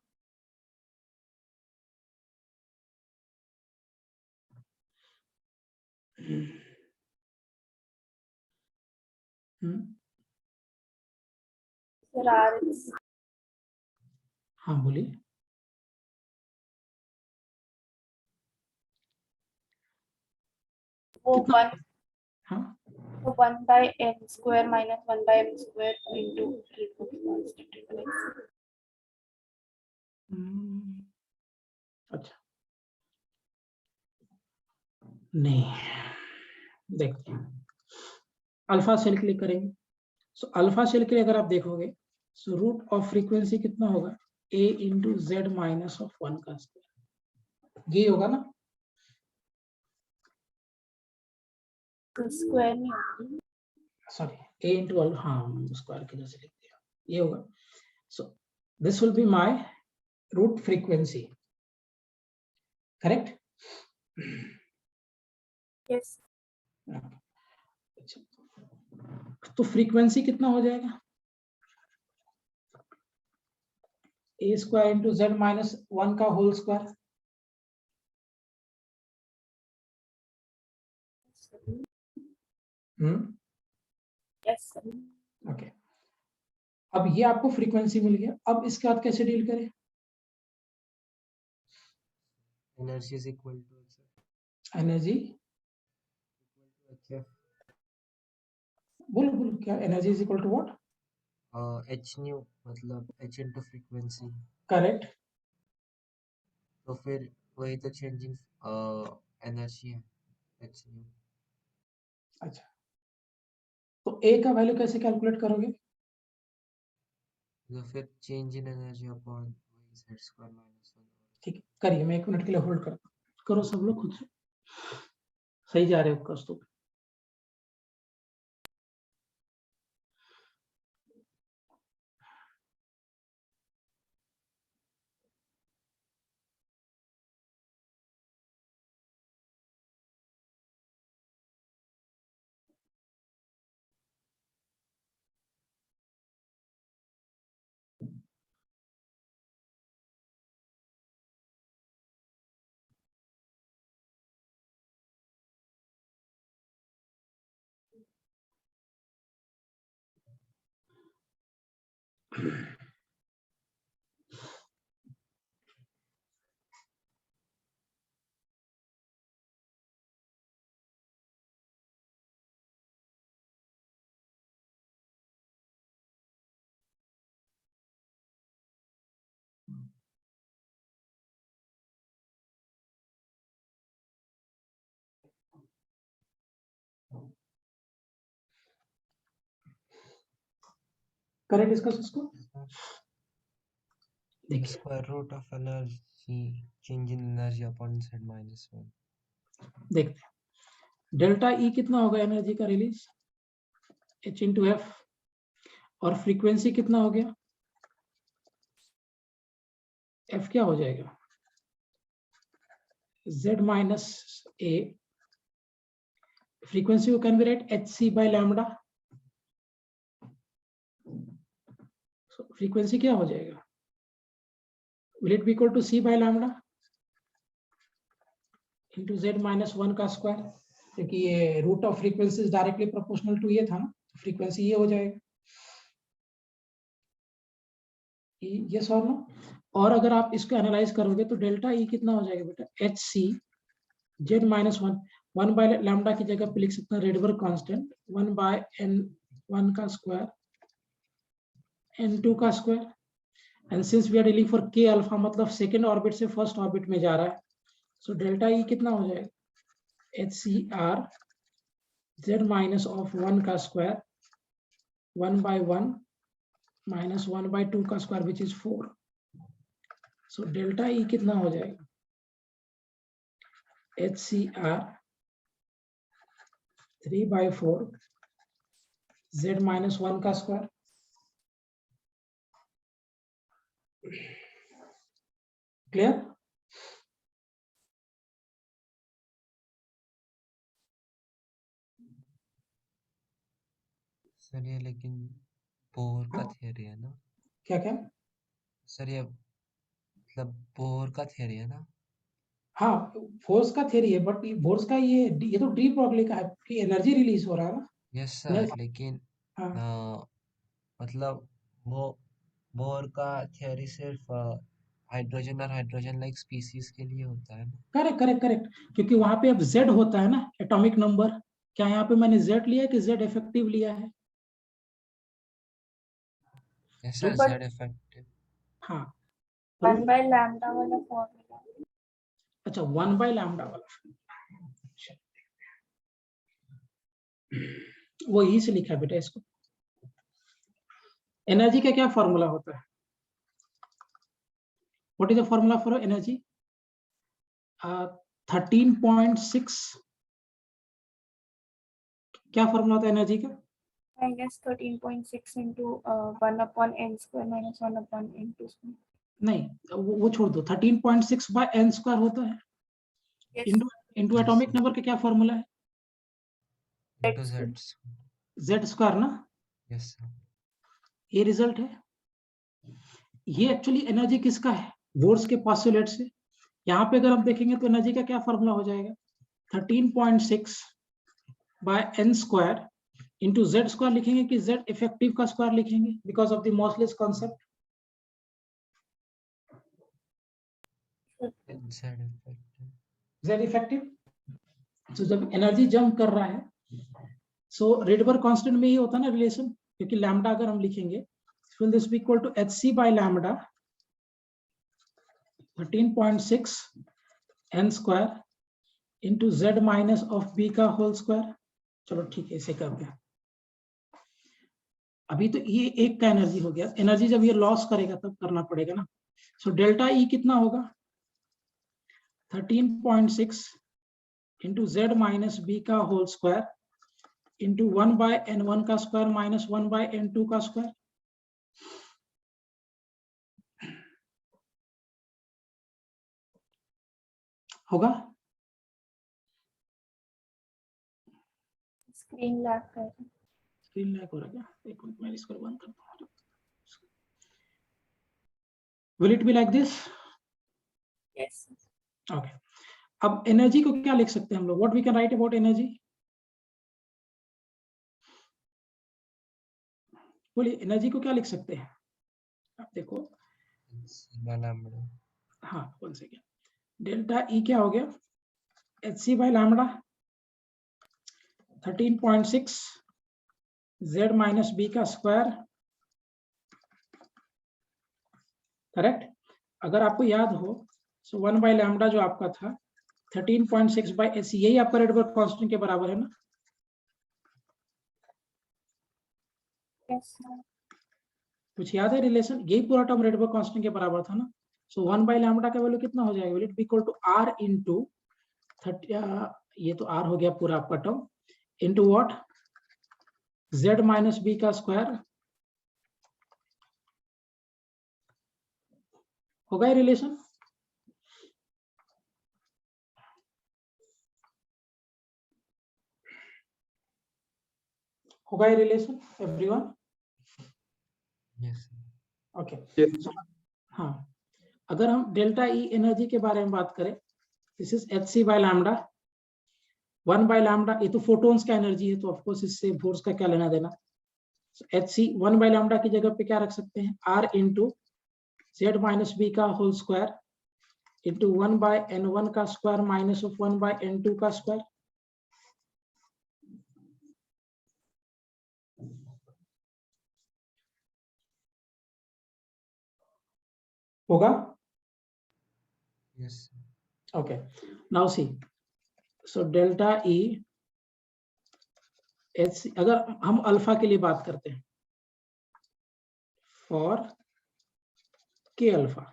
Sir RH. हाँ बोलिए। वो कितना? 1, हाँ, तो 1/m square minus 1/m square into अच्छा, नहीं, देखते हैं अल्फा सेल के लिए करेंगे। सो अल्फा सेल के लिए अगर आप देखोगे, सो रूट ऑफ फ्रीक्वेंसी कितना होगा, a into Z minus of 1 का स्क्वायर, ये होगा ना। स्क्वायर नहीं होगी, सॉरी, a इंटू अल्फा, हाँ स्क्वायर की जैसे लिख दिया, ये होगा। So this will be my root frequency, correct? Yes. तो फ्रीक्वेंसी कितना हो जाएगा, a square into Z minus 1 का होल स्क्वायर। यस। ओके, अब ये आपको फ्रीक्वेंसी मिल गया, अब इसके बाद कैसे डील करें? Energy is equal to energy, बोलो बोलो क्या, energy is equal to what? H nu, मतलब एच इनटू फ्रीक्वेंसी। करेक्ट। तो फिर वही तो चेंजिंग एनर्जी है, एच न्यू। अच्छा, तो ए का वैल्यू कैसे कैलकुलेट करोगे? तो फिर change in energy upon z square minus 1। ठीक है, करिए, मैं 1 मिनट के लिए होल्ड करता हूं। करो सब लोग खुद से, सही जा रहे हो कौस्तुभ। करें डिस्कस इसको, The देखिए square root of energy change in energy upon z minus 1. देखते हैं डेल्टा ई कितना होगा एनर्जी का रिलीज, h इंटू एफ, और फ्रीक्वेंसी कितना हो गया, एफ क्या हो जाएगा, z माइनस ए, फ्रीक्वेंसी को can be write H C by lambda, frequency क्या हो जाएगा, will it be equal to C by lambda into z minus 1 का स्क्वायर, क्योंकि ये root of frequency directly proportional to ये था ना, फ्रीक्वेंसी ये हो जाएगा, यस और नो। और अगर आप इसको एनालाइज करोगे तो डेल्टा ई कितना हो जाएगा बेटा, H C Z minus 1 by lambda की जगह पे लिख सकते हैं रेडबर्ग कांस्टेंट 1 बाय एन 1 का स्क्वायर n2 का square, and since we are dealing for k alpha, मतलब सेकंड ऑर्बिट से फर्स्ट ऑर्बिट में जा रहा है, सो डेल्टा ई कितना हो जाएगा, H C R Z minus of 1 का स्क्वायर 1 बाय 1 माइनस 1 बाय 2 का square which is 4, so delta E कितना हो जाएगा, H C R 3 by 4 Z minus 1 का स्क्वायर, क्लियर। सर ये लेकिन बोर का थियरी है ना क्या क्या, सर, ये मतलब बोर का थियरी है ना। हाँ फोर्स का थ्योरी है, बट फोर्स का ये तो डी ब्रॉगली का है कि एनर्जी रिलीज हो रहा है ना। यस सर, लेकिन हाँ मतलब वो बोर का थियरी सिर्फ हाइड्रोजन और हाइड्रोजन लाइक स्पीसीज के लिए होता है ना। करेक्ट करेक्ट करेक्ट, क्योंकि वहां पे अब जेड होता है ना एटॉमिक नंबर, क्या यहाँ पे मैंने जेड लिया है कि जेड इफेक्टिव लिया है, yes sir, But Z effective. हाँ 1 by lambda वाला फॉर्मूला, अच्छा 1 बाय लैम्डा वाला, वो यही से लिखा है बेटा इसको। एनर्जी का क्या फॉर्मूला होता है, what is the formula for energy, 13.6, क्या फॉर्मूला होता है एनर्जी का, I guess 13.6 into 1 upon n square minus 1 upon n2 square. नहीं वो छोड़ दो, 13.6 बाय एन स्क्वायर होता है, Yes. इंटू एटॉमिक नंबर का क्या फॉर्मूला है, इनटू जेड। जेड स्क्वायर ना, यस सर। ये रिजल्ट है। ये एक्चुअली एनर्जी किसका है, बोर्स के पोस्टुलेट से। यहाँ पे अगर हम देखेंगे तो एनर्जी का क्या फॉर्मूला हो जाएगा, 13.6 by n square into z square लिखेंगे कि जेड इफेक्टिव का स्क्वायर लिखेंगे because of the Moseley's concept, z effective. Z effective. तो जब एनर्जी जंप कर रहा है, सो रेडबर्ग कांस्टेंट में ये होता है ना रिलेशन, क्योंकि लैम्डा अगर हम लिखेंगे will this be equal to hc by lambda 13.6 n square into z minus of b का होल स्क्वायर। चलो ठीक है, इसे कर दिया। अभी तो ये एक का एनर्जी हो गया, एनर्जी जब ये लॉस करेगा तब करना पड़ेगा ना। सो डेल्टा ई कितना होगा, 13.6 इंटू z माइनस बी का होल स्क्वायर इंटू 1/n1 का स्क्वायर माइनस 1/n2 का स्क्वायर। होगा? स्क्रीन लैग कर रहा है। स्क्रीन लैग हो रहा है क्या? एक मिनट मैं इसको बंद करता हूँ। Will it be like this? Yes. Okay. अब एनर्जी को क्या लिख सकते हैं हम लोग? What we can write about energy? बोलिए, एनर्जी को क्या लिख सकते हैं? आप देखो, सिग्मा लैम्बडा। हाँ, 1 सेकेंड। डेल्टा ई क्या हो गया? hc by lambda 13.6 z minus B का स्क्वायर, करेक्ट? अगर आपको याद हो, सो 1 बाय लैम्बडा जो आपका था 13.6 बाय hc, यही आपका रेडबर्ग कांस्टेंट के बराबर है ना? Yes. कुछ याद है रिलेशन? यही पूरा टर्म रेडबर्ग कांस्टेंट के बराबर था ना? सो 1 बाय लैम्बडा का वैल्यू कितना हो जाएगा? Will it be equal to r into 30, ये तो r हो गया पूरा आपका term, into what? z minus B का स्क्वायर। होगा ये रिलेशन? होगा ये relation everyone? Yes okay. Yes. हाँ, अगर हम डेल्टा ई एनर्जी के बारे में बात करें, this is H C by lambda 1 by lambda, ये तो फोटोन्स का एनर्जी है, तो ऑफकोर्स इससे बोर्स का क्या लेना देना। एच सी 1 बाय लैम्बडा की जगह पे क्या रख सकते हैं? R into Z minus B का whole square into 1 by n one का square minus of 1 by n two का स्क्वायर। होगा? Yes Okay, now see, so delta E H, अगर हम अल्फा के लिए बात करते हैं, for K alpha,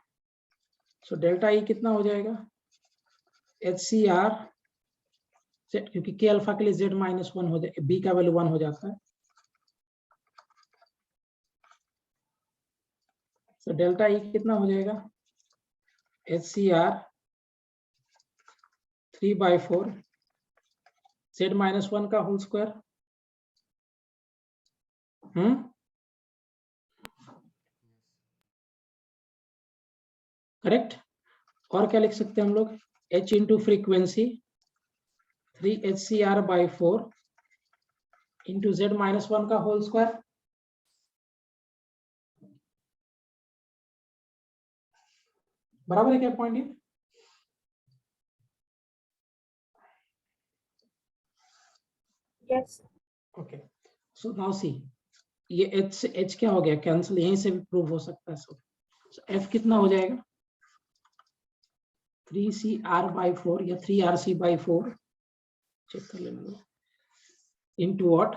so delta E कितना हो जाएगा? HCR, क्योंकि K अल्फा के लिए Z माइनस 1 हो जाए, B का वैल्यू 1 हो जाता है, so delta E कितना हो जाएगा? HCR 3/4 Z माइनस 1 का होल स्क्वायर। करेक्ट? और क्या लिख सकते हैं हम लोग? H into frequency 3HCR/4 into Z minus 1 का होल स्क्वायर। बराबर है क्या पॉइंट ये? Yes. Okay, so now see, ये H से H क्या हो गया? कैंसिल, यहीं से भी प्रूव हो सकता है। सो F कितना हो जाएगा? 3CR/4 या 3RC/4, चेक कर लेना, into what?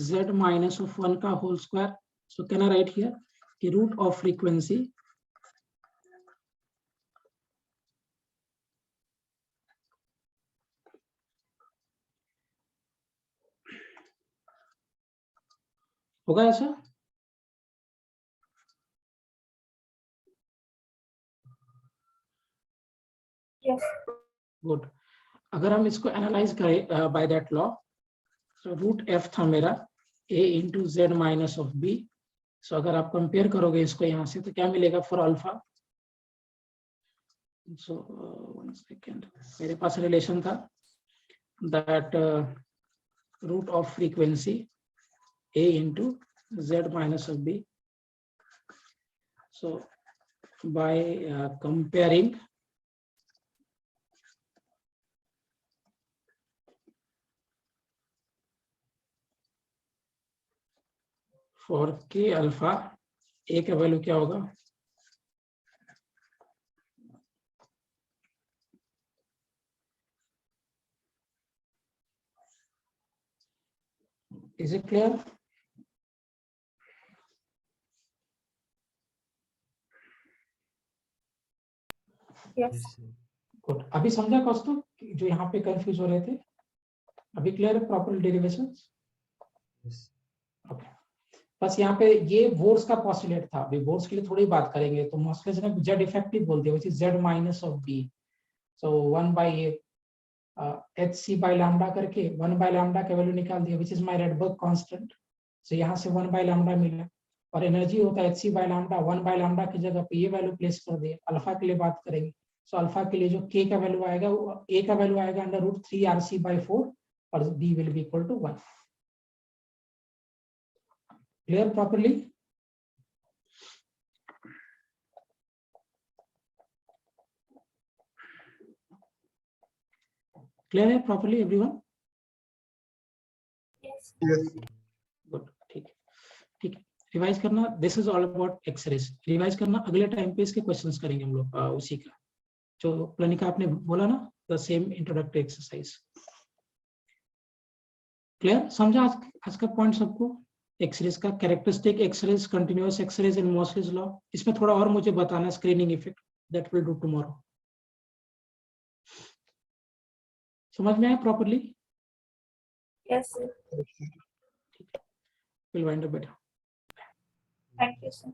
Z minus of 1 का whole square. So can I write here कि रूट ऑफ फ्रीक्वेंसी होगा ऐसा? Yes. गुड। अगर हम इसको एनालाइज करें by that law, so root f था मेरा a into Z minus of B. So अगर आप कंपेयर करोगे इसको यहाँ से, तो क्या मिलेगा फॉर अल्फा? सो 1 सेकेंड, मेरे पास रिलेशन था that root of frequency a into Z minus of B. So by comparing for K alpha, A का वैल्यू क्या होगा? Is it clear? Yes. Yes, sir. Good, अभी समझा कौस्तुभ जो यहाँ पे कंफ्यूज हो रहे थे? अभी क्लियर है प्रॉपर डेरिवेशंस? Yes. ओके, बस यहाँ पे ये वोर्स का पॉस्टुलेट था, अभी वोर्स के लिए थोड़ी बात करेंगे। तो मॉस्लेस ने जेड इफेक्टिव बोल दिया, which is Z minus of B, so 1 by H C by lambda करके 1 by लैम्डा का वैल्यू निकाल दिया, which is my Rydberg constant. So यहाँ से 1 by लैम्डा मिला, और एनर्जी होता है H C by lambda, 1 by lambda की जगह पे ये वैल्यू प्लेस कर दिए। अल्फा के लिए बात करेंगे, सो अल्फा के लिए जो के का वैल्यू आएगा, वो ए का वैल्यू आएगा √3 RC by 4 और B will be equal to 1। Clear properly? Clear है properly everyone? Yes. Yes. Good, ठीक है, ठीक है। रिवाइज करना, this is all about x-rays. Revise करना, अगले टाइम पे इसके क्वेश्चंस करेंगे हम लोग उसी का, जो प्लनिका आपने बोला ना, the same introductory exercise. Clear, समझा आज का पॉइंट सबको? एक्सरेज का कैरेक्टरिस्टिक एक्सरेज, कंटिन्यूअस एक्सरेज इन मॉसलेस लॉ। इसमें थोड़ा और मुझे बताना, screening effect, that will do tomorrow. समझ में आया properly? Yes, sir. Will wind up better. Thank you, sir.